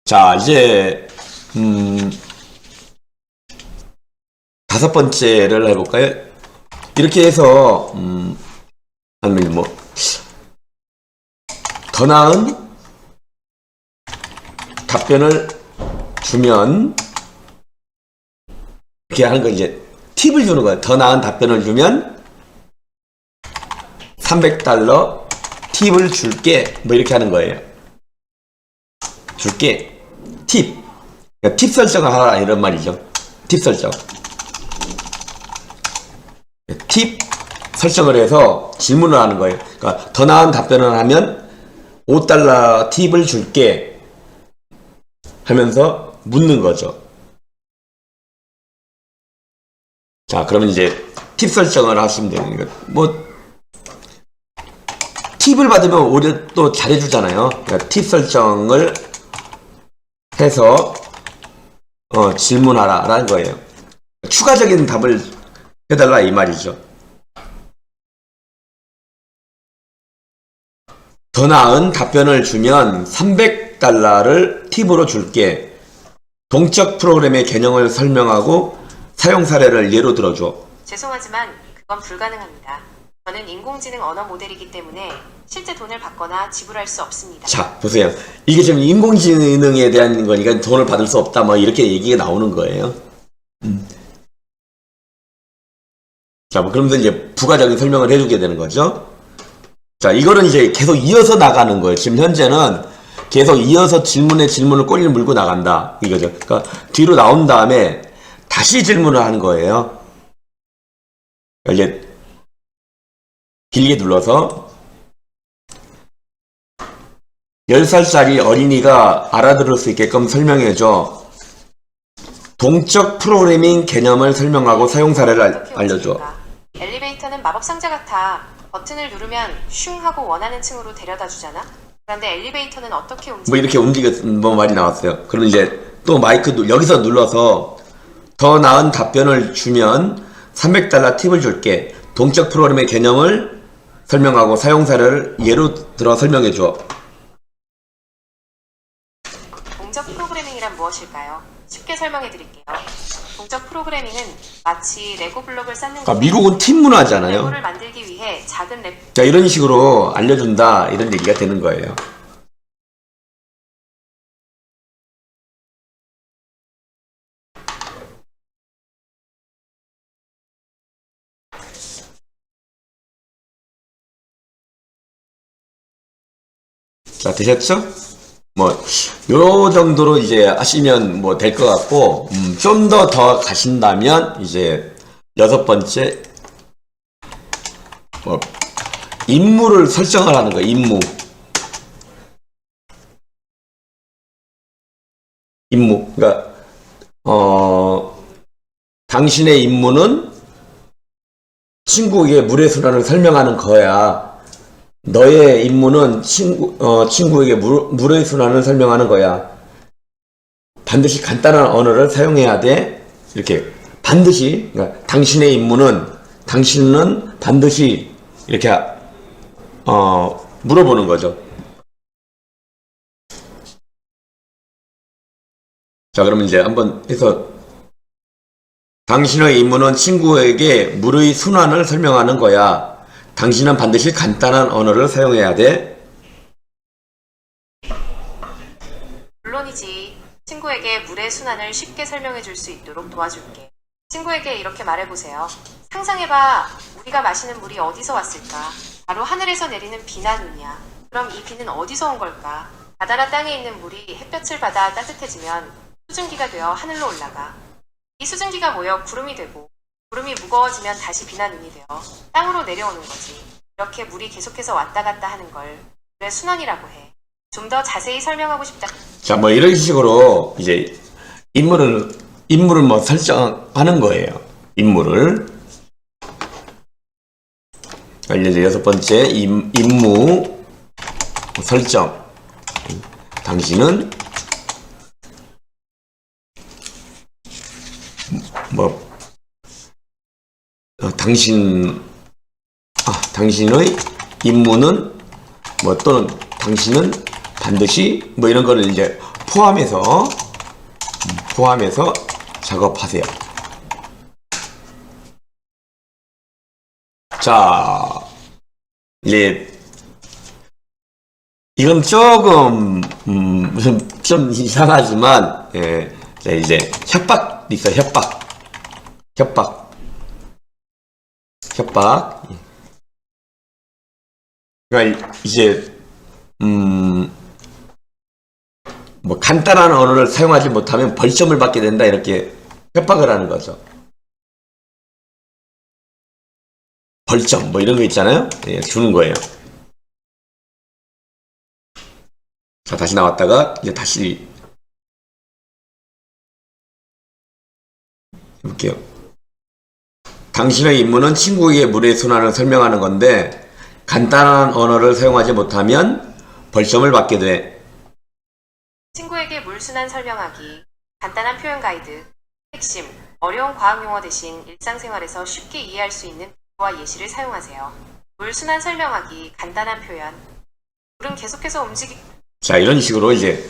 자, 이제 다섯 번째를 해볼까요? 이렇게 해서 아니면 뭐 더 나은 답변을 주면 이렇게 하는 거, 이제 팁을 주는 거예요. 더 나은 답변을 주면 $300 팁을 줄게, 뭐 이렇게 하는 거예요. 줄게, 팁. 그러니까 팁 설정을 하라 이런 말이죠. 팁 설정. 팁 설정을 해서 질문을 하는 거예요. 그러니까 더 나은 답변을 하면 $5 팁을 줄게 하면서 묻는 거죠. 자, 그러면 이제 팁 설정을 하시면 되는 거예요. 뭐 팁을 받으면 오히려 또 잘해주잖아요. 그러니까 팁 설정을 해서 질문하라 라는 거예요. 추가적인 답을 해달라 이 말이죠. 더 나은 답변을 주면 $300를 팁으로 줄게. 동적 프로그램의 개념을 설명하고 사용 사례를 예로 들어줘. 죄송하지만 그건 불가능합니다. 저는 인공지능 언어 모델이기 때문에 실제 돈을 받거나 지불할 수 없습니다. 자, 보세요. 이게 지금 인공지능에 대한 거니까 돈을 받을 수 없다, 뭐 이렇게 얘기가 나오는 거예요. 자, 뭐 그러면서 이제 부가적인 설명을 해주게 되는 거죠. 자, 이거는 이제 계속 이어서 나가는 거예요. 지금 현재는 계속 이어서 질문에 질문을 꼬리를 물고 나간다 이거죠. 그러니까 뒤로 나온 다음에 다시 질문을 하는 거예요. 이제 길게 눌러서 10살짜리 어린이가 알아들을 수 있게끔 설명해줘. 동적 프로그래밍 개념을 설명하고 사용 사례를 알려줘. 엘리베이터는 마법 상자 같아. 버튼을 누르면 슝 하고 원하는 층으로 데려다 주잖아. 그런데 엘리베이터는 어떻게 움직여? 뭐 이렇게 뭐 말이 나왔어요. 그럼 이제 또 마이크 여기서 눌러서 더 나은 답변을 주면 $300 팁을 줄게. 동적 프로그램의 개념을 설명하고 사용 사례를 예로 들어 설명해 줘. 동적 프로그래밍이란 무엇일까요? 쉽게 설명해 드릴게요. 동적 프로그래밍은 마치 레고 블록을 쌓는 그러니까 미국은 팀 문화잖아요. 레고를 만들기 위해 작은 자, 이런 식으로 알려준다 이런 얘기가 되는 거예요. 자, 되셨죠? 뭐, 요 정도로 이제 하시면 뭐 될 것 같고, 좀 더 가신다면, 이제, 여섯 번째, 뭐, 임무를 설정을 하는 거예요, 임무. 그러니까, 당신의 임무는 친구에게 물의 순환을 설명하는 거야. 너의 임무는 친구에게 물의 순환을 설명하는 거야. 반드시 간단한 언어를 사용해야 돼. 이렇게 반드시, 그러니까 당신은 반드시 이렇게 물어보는 거죠. 자, 그러면 이제 한번 해서 당신의 임무는 친구에게 물의 순환을 설명하는 거야. 당신은 반드시 간단한 언어를 사용해야 돼. 물론이지. 친구에게 물의 순환을 쉽게 설명해 줄 수 있도록 도와줄게. 친구에게 이렇게 말해보세요. 상상해봐. 우리가 마시는 물이 어디서 왔을까? 바로 하늘에서 내리는 비나 눈이야. 그럼 이 비는 어디서 온 걸까? 바다나 땅에 있는 물이 햇볕을 받아 따뜻해지면 수증기가 되어 하늘로 올라가. 이 수증기가 모여 구름이 되고, 구름이 무거워지면 다시 비나 눈이 되어 땅으로 내려오는 거지. 이렇게 물이 계속해서 왔다 갔다 하는 걸 물의 순환이라고 해. 좀 더 자세히 설명하고 싶다. 자, 뭐 이런 식으로 이제 인물을 뭐 설정하는 거예요. 인물을. 이제 여섯 번째 임무 설정. 당신은 뭐 당신의 임무는 뭐 또는 당신은 반드시 뭐 이런 거를 이제 포함해서 작업하세요. 자, 이제 이건 조금 좀 이상하지만 자, 이제 협박 있어요. 협박. 그러니까 이제 뭐 간단한 언어를 사용하지 못하면 벌점을 받게 된다, 이렇게 협박을 하는 거죠. 벌점 뭐 이런 거 있잖아요. 예, 주는 거예요. 자, 다시 나왔다가 이제 다시 해볼게요. 당신의 임무는 친구에게 물의 순환을 설명하는 건데 간단한 언어를 사용하지 못하면 벌점을 받게 돼. 친구에게 물순환 설명하기, 간단한 표현 가이드, 핵심, 어려운 과학 용어 대신 일상생활에서 쉽게 이해할 수 있는 비유와 예시를 사용하세요. 물순환 설명하기, 간단한 표현. 물은 계속해서 자, 이런 식으로 이제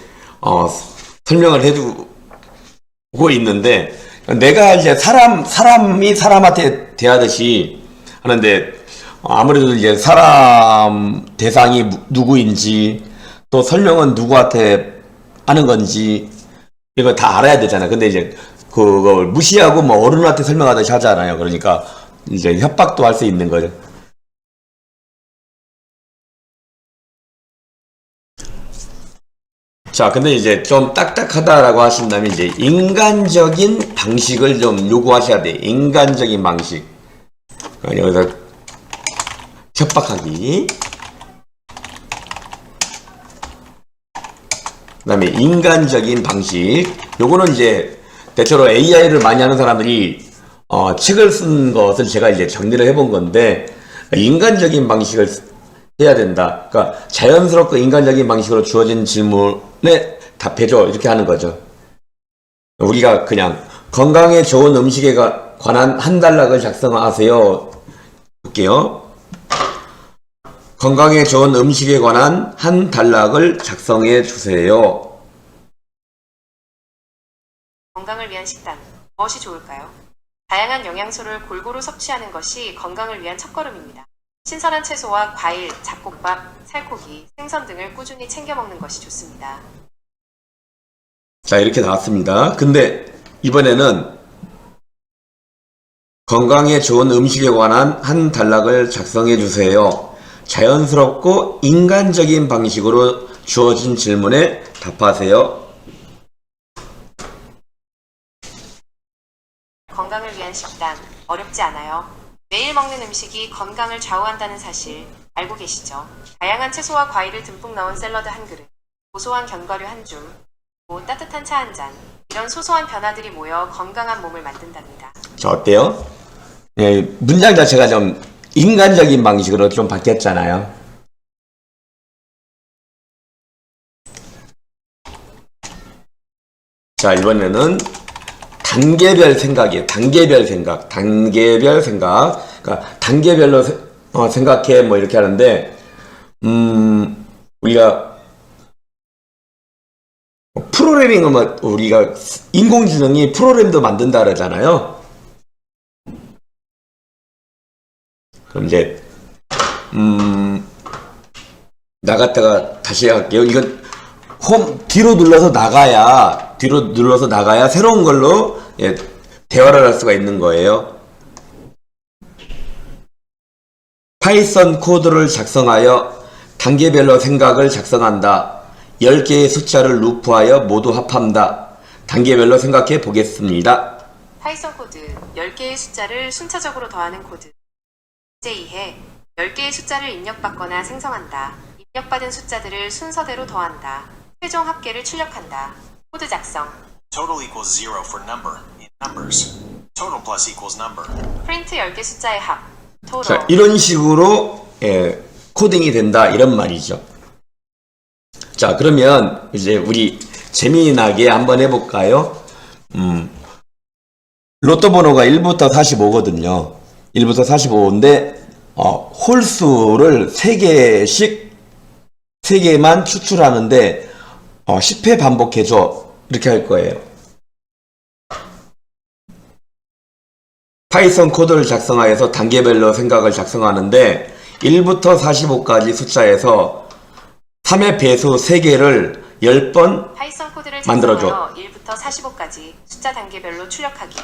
설명을 해두고 있는데 내가 이제 사람이 사람한테 대하듯이 하는데 아무래도 이제 사람 대상이 누구인지 또 설명은 누구한테 하는 건지 이거 다 알아야 되잖아. 근데 이제 그걸 무시하고 뭐 어른한테 설명하듯이 하잖아요. 그러니까 이제 협박도 할 수 있는 거죠. 자, 근데 이제 좀 딱딱하다라고 하신다면 이제 인간적인 방식을 좀 요구하셔야 돼. 인간적인 방식. 여기서 협박하기. 그 다음에 인간적인 방식. 요거는 이제 대체로 AI를 많이 하는 사람들이 책을 쓴 것을 제가 이제 정리를 해본 건데 인간적인 방식을 해야 된다. 그러니까 자연스럽고 인간적인 방식으로 주어진 질문에 답해줘, 이렇게 하는 거죠. 우리가 그냥 건강에 좋은 음식에 관한 한 단락을 작성하세요. 볼게요. 건강에 좋은 음식에 관한 한 단락을 작성해 주세요. 건강을 위한 식단, 무엇이 좋을까요? 다양한 영양소를 골고루 섭취하는 것이 건강을 위한 첫걸음입니다. 신선한 채소와 과일, 잡곡밥, 살코기, 생선 등을 꾸준히 챙겨 먹는 것이 좋습니다. 자, 이렇게 나왔습니다. 근데 이번에는 건강에 좋은 음식에 관한 한 단락을 작성해 주세요. 자연스럽고 인간적인 방식으로 주어진 질문에 답하세요. 건강을 위한 식단, 어렵지 않아요. 매일 먹는 음식이 건강을 좌우한다는 사실 알고 계시죠? 다양한 채소와 과일을 듬뿍 넣은 샐러드 한 그릇, 고소한 견과류 한 줌, 또 따뜻한 차 한 잔, 이런 소소한 변화들이 모여 건강한 몸을 만든답니다. 자, 어때요? 예, 문장 자체가 좀 인간적인 방식으로 좀 바뀌었잖아요. 자, 이번에는 단계별 생각이에요. 단계별 생각. 그러니까 단계별로 생각해 뭐 이렇게 하는데 우리가 프로그래밍을 뭐 우리가 인공지능이 프로그램도 만든다 그러잖아요. 그럼 이제 나갔다가 다시 할게요. 이건 뒤로 눌러서 나가야 새로운 걸로 대화를 할 수가 있는 거예요. 파이썬 코드를 작성하여 단계별로 생각을 작성한다. 10개의 숫자를 루프하여 모두 합한다. 단계별로 생각해 보겠습니다. 파이썬 코드, 10개의 숫자를 순차적으로 더하는 코드. 문제 2해, 10개의 숫자를 입력받거나 생성한다. 입력받은 숫자들을 순서대로 더한다. 최종 합계를 출력한다. 코드 작성. Total equals 0 for number in numbers. Total plus equals number. 프린트 10개 숫자의 합. 자, total. 이런 식으로 코딩이 된다 이런 말이죠. 자, 그러면 이제 우리 재미나게 한번 해볼까요? 로또 번호가 1부터 45거든요. 1부터 45인데 홀수를 3개씩 3개만 추출하는데 10회 반복해줘 이렇게 할 거예요. 파이썬 코드를 작성하여서 단계별로 생각을 작성하는데 1부터 45까지 숫자에서 3의 배수 3개를 10번 파이썬 코드를 만들어줘. 작성하여 1부터 45까지 숫자 단계별로 출력하기.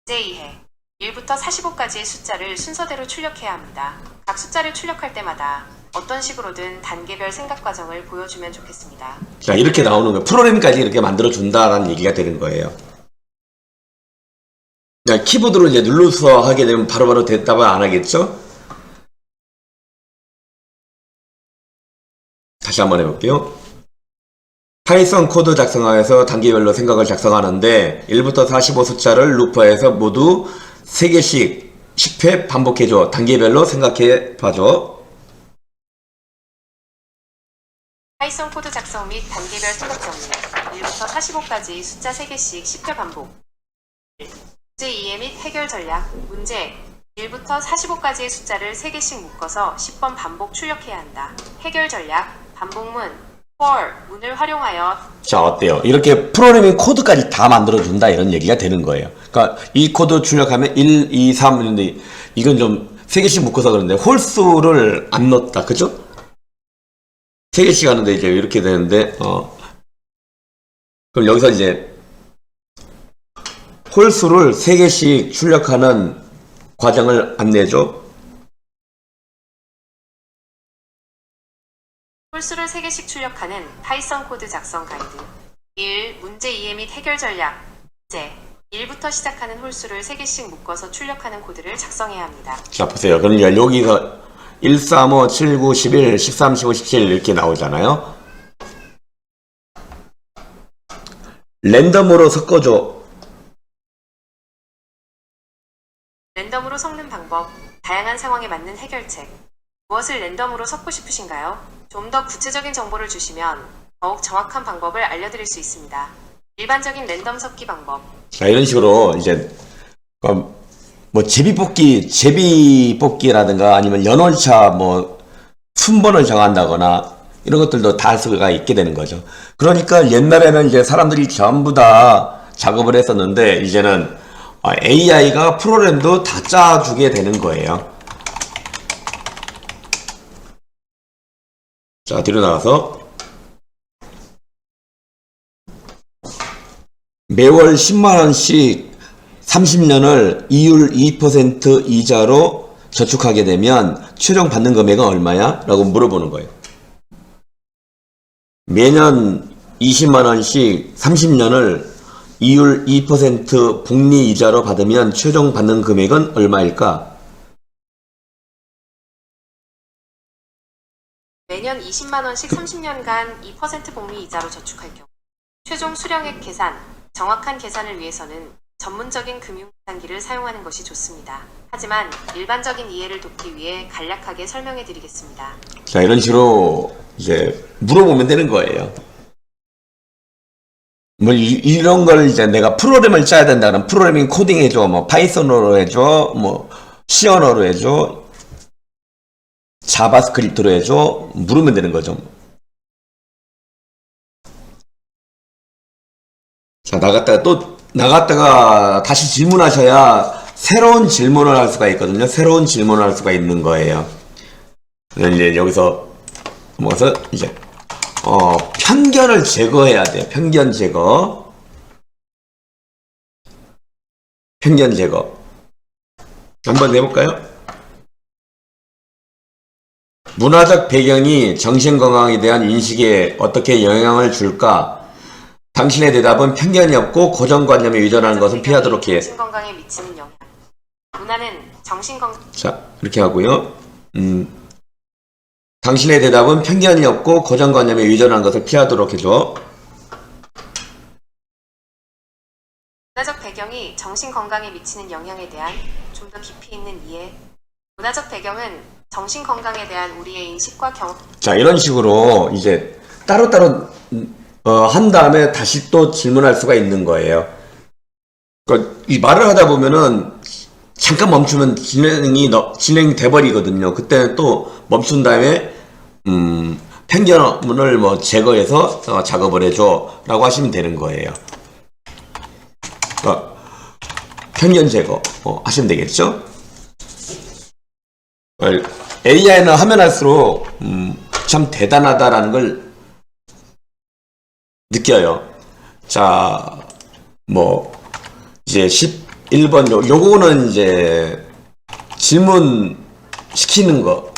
문제 2해. 1부터 45까지의 숫자를 순서대로 출력해야 합니다. 각 숫자를 출력할 때마다 어떤 식으로든 단계별 생각 과정을 보여주면 좋겠습니다. 자, 이렇게 나오는 거예요. 프로그램까지 이렇게 만들어준다라는 얘기가 되는 거예요. 자, 키보드로 이제 눌러서 하게 되면 바로바로 대답을 안 하겠죠? 다시 한번 해볼게요. 파이썬 코드 작성하여서 단계별로 생각을 작성하는데 1부터 45 숫자를 루퍼에서 모두 3개씩 10회 반복해줘. 단계별로 생각해 봐줘. 파이썬 코드 작성 및 단계별 생각 정리. 1부터 45까지 숫자 3개씩 10회 반복. 문제 이해 및 해결 전략. 문제 1부터 45까지의 숫자를 3개씩 묶어서 10번 반복 출력해야 한다. 해결 전략. 반복문 for 문을 활용하여 자, 어때요? 이렇게 프로그래밍 코드까지 다 만들어준다 이런 얘기가 되는 거예요. 그러니까 이 코드 출력하면 1, 2, 3 이런데 이건 좀 3개씩 묶어서 그런데 홀수를 안 넣었다. 그죠? 3개씩 하는데 이제 이렇게 되는데 그럼 여기서 이제 홀수를 3개씩 출력하는 과정을 안내죠. 홀수를 3개씩 출력하는 파이썬 코드 작성 가이드. 1. 문제 이해 및 해결 전략. 문제 1부터 시작하는 홀수를 3개씩 묶어서 출력하는 코드를 작성해야 합니다. 자, 보세요. 그럼 여기서 1, 3, 5, 7, 9, 11, 13, 15, 17 이렇게 나오잖아요. 랜덤으로 섞어줘. 랜덤으로 섞는 방법. 다양한 상황에 맞는 해결책. 무엇을 랜덤으로 섞고 싶으신가요? 좀 더 구체적인 정보를 주시면 더욱 정확한 방법을 알려드릴 수 있습니다. 일반적인 랜덤 섞기 방법. 자, 이런 식으로 이제 뭐 제비뽑기라든가 아니면 연월차 뭐 순번을 정한다거나 이런 것들도 다 할 수가 있게 되는 거죠. 그러니까 옛날에는 이제 사람들이 전부 다 작업을 했었는데 이제는 AI가 프로그램도 다 짜주게 되는 거예요. 자, 뒤로 나가서 매월 10만원씩 30년을 이율 2% 이자로 저축하게 되면 최종 받는 금액은 얼마야? 라고 물어보는 거예요. 매년 20만원씩 30년을 이율 2% 복리 이자로 받으면 최종 받는 금액은 얼마일까? 매년 20만원씩 30년간 2% 복리 이자로 저축할 경우 최종 수령액 계산, 정확한 계산을 위해서는 전문적인 금융계산기를 사용하는 것이 좋습니다. 하지만 일반적인 이해를 돕기 위해 간략하게 설명해 드리겠습니다. 자, 이런 식으로 이제 물어보면 되는 거예요. 뭐 이런 걸 이제 내가 프로그램을 짜야 된다는 프로그래밍 코딩 해줘, 뭐 파이썬으로 해줘, 뭐 C 언어로 해줘, 자바스크립트로 해줘, 물으면 되는 거죠. 자, 나갔다가 다시 질문하셔야 새로운 질문을 할 수가 있거든요. 새로운 질문을 할 수가 있는 거예요. 이제 여기서 넘어가서 이제 편견을 제거해야 돼요. 편견 제거. 편견 제거. 한번 해볼까요? 문화적 배경이 정신건강에 대한 인식에 어떻게 영향을 줄까? 당신의 대답은 편견이 없고 고정관념에 의존하는 것은 피하도록 해. 정신건강에 미치는 영향. 문화는 정신건강. 자, 이렇게 하고요. 당신의 대답은 편견이 없고 고정관념에 의존한 것을 피하도록 해줘. 문화적 배경이 정신 건강에 미치는 영향에 대한 좀 더 깊이 있는 이해. 문화적 배경은 정신 건강에 대한 우리의 인식과 경험. 자, 이런 식으로 이제 따로따로 한 다음에 다시 또 질문할 수가 있는 거예요. 그러니까 이 말을 하다 보면은 잠깐 멈추면 진행돼 버리거든요. 그때는 또 멈춘 다음에 편견을 뭐 제거해서 작업을 해줘라고 하시면 되는 거예요. 편견 제거 하시면 되겠죠? AI는 하면 할수록 참 대단하다라는 걸 느껴요. 자, 뭐 이제 11번 요거는 이제 질문 시키는 거.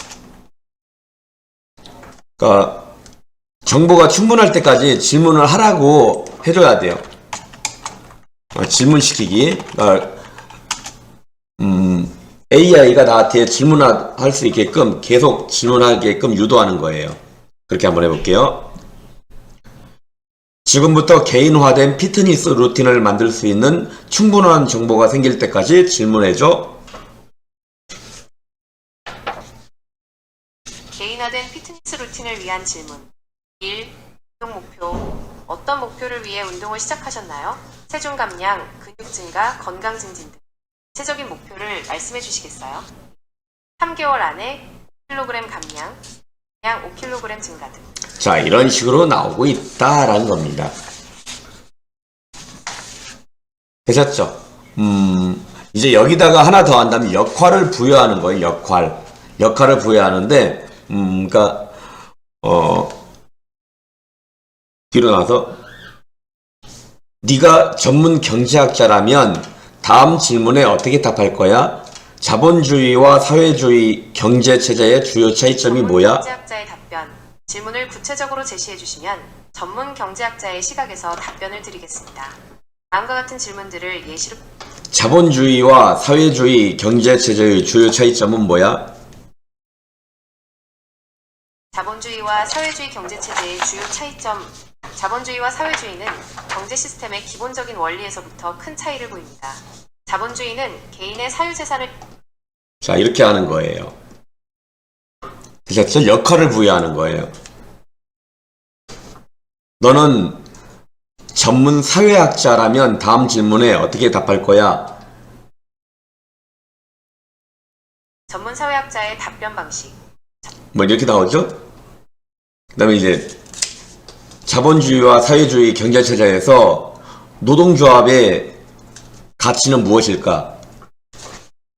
그러니까 정보가 충분할 때까지 질문을 하라고 해줘야 돼요. 질문 시키기. AI가 나한테 질문할 수 있게끔 계속 질문하게끔 유도하는 거예요. 그렇게 한번 해볼게요. 지금부터 개인화된 피트니스 루틴을 만들 수 있는 충분한 정보가 생길 때까지 질문해줘. 개인화된 피트니스 루틴을 위한 질문. 1. 운동 목표. 어떤 목표를 위해 운동을 시작하셨나요? 체중 감량, 근육 증가, 건강 증진 등 구체적인 목표를 말씀해 주시겠어요? 3개월 안에 5kg 감량, 5kg 증가 등. 자, 이런 식으로 나오고 있다라는 겁니다. 되셨죠? 이제 여기다가 하나 더 한다면 역할을 부여하는 거예요. 역할을 부여하는데, 그러니까 뒤로 나와서 네가 전문 경제학자라면 다음 질문에 어떻게 답할 거야? 자본주의와 사회주의 경제체제의 주요 차이점이 뭐야? 경제학자의 답변. 질문을 구체적으로 제시해 주시면 전문 경제학자의 시각에서 답변을 드리겠습니다. 다음과 같은 질문들을 예시로. 자본주의와 사회주의 경제체제의 주요 차이점은 뭐야? 자본주의와 사회주의 경제체제의 주요 차이점. 자본주의와 사회주의는 경제 시스템의 기본적인 원리에서부터 큰 차이를 보입니다. 자본주의는 개인의 사유재산을. 자, 이렇게 하는 거예요. 그래서 역할을 부여하는 거예요. 너는 전문 사회학자라면 다음 질문에 어떻게 답할 거야? 전문 사회학자의 답변 방식. 뭐 이렇게 나오죠? 그 다음에 이제 자본주의와 사회주의 경제체제에서 노동조합의 가치는 무엇일까?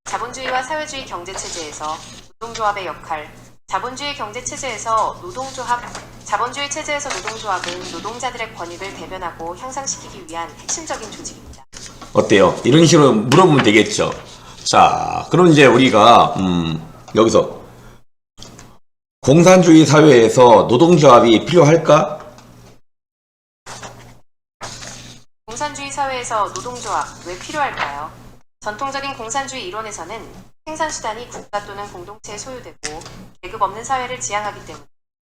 자본주의와 사회주의 경제체제에서 노동조합의 역할. 자본주의 경제체제에서 자본주의 체제에서 노동조합은 노동자들의 권익을 대변하고 향상시키기 위한 핵심적인 조직입니다. 어때요? 이런 식으로 물어보면 되겠죠? 자, 그럼 이제 우리가 여기서 공산주의 사회에서 노동조합이 필요할까? 공산주의 사회에서 노동조합 왜 필요할까요? 전통적인 공산주의 이론에서는 생산수단이 국가 또는 공동체에 소유되고 계급 없는 사회를 지향하기 때문에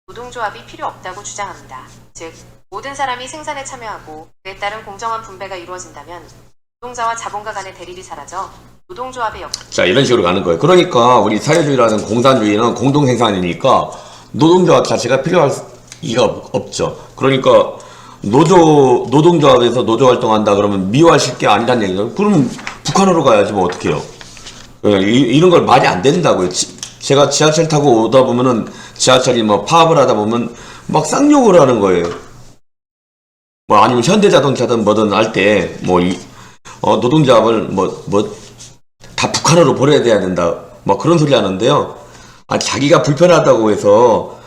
노동조합이 필요 없다고 주장합니다. 즉, 모든 사람이 생산에 참여하고 그에 따른 공정한 분배가 이루어진다면 노동자와 자본가 간의 대립이 사라져 노동조합의 역할. 자, 이런 식으로 가는 거예요. 그러니까 우리 사회주의라는 공산주의는 공동생산이니까 노동조합 자체가 필요할 이가 없죠. 그러니까 노동조합에서 노조활동한다 그러면 미화할 게 아니란 얘기죠. 그러면 북한으로 가야지 뭐 어떡해요. 이런 걸 말이 안 된다고요. 제가 지하철 타고 오다 보면은 지하철이 뭐 파업을 하다 보면 막 쌍욕을 하는 거예요. 뭐 아니면 현대자동차든 뭐든 할 때 뭐 노동조합을 다 북한으로 보내야 된다. 뭐 그런 소리 하는데요. 자기가 불편하다고 해서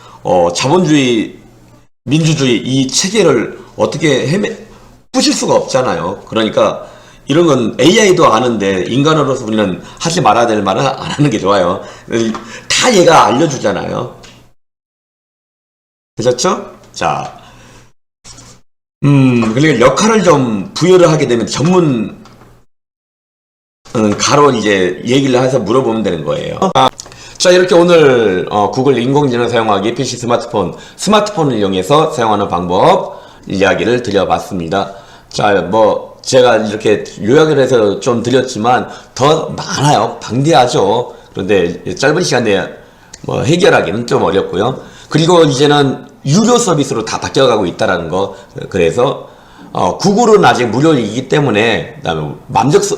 자본주의 민주주의 이 체계를 어떻게 부실 수가 없잖아요. 그러니까 이런 건 AI도 아는데 인간으로서 우리는 하지 말아야 될 말은 안 하는 게 좋아요. 다 얘가 알려주잖아요. 되셨죠? 자, 그러니까 역할을 좀 부여를 하게 되면 전문 가로 이제 얘기를 해서 물어보면 되는 거예요. 자, 이렇게 오늘 구글 인공지능 사용하기 PC 스마트폰을 이용해서 사용하는 방법 이야기를 드려봤습니다. 자, 뭐 제가 이렇게 요약을 해서 좀 드렸지만 더 많아요. 방대하죠. 그런데 짧은 시간에 뭐 해결하기는 좀 어렵고요. 그리고 이제는 유료 서비스로 다 바뀌어가고 있다라는 거. 그래서 구글은 아직 무료이기 때문에 그다음에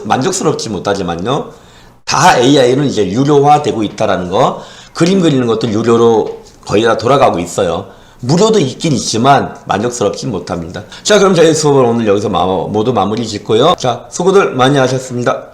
만족스럽지 못하지만요. 다 AI는 이제 유료화되고 있다라는 거. 그림 그리는 것도 유료로 거의 다 돌아가고 있어요. 무료도 있긴 있지만 만족스럽진 못합니다. 자, 그럼 저희 수업을 오늘 여기서 모두 마무리 짓고요. 자, 수고들 많이 하셨습니다.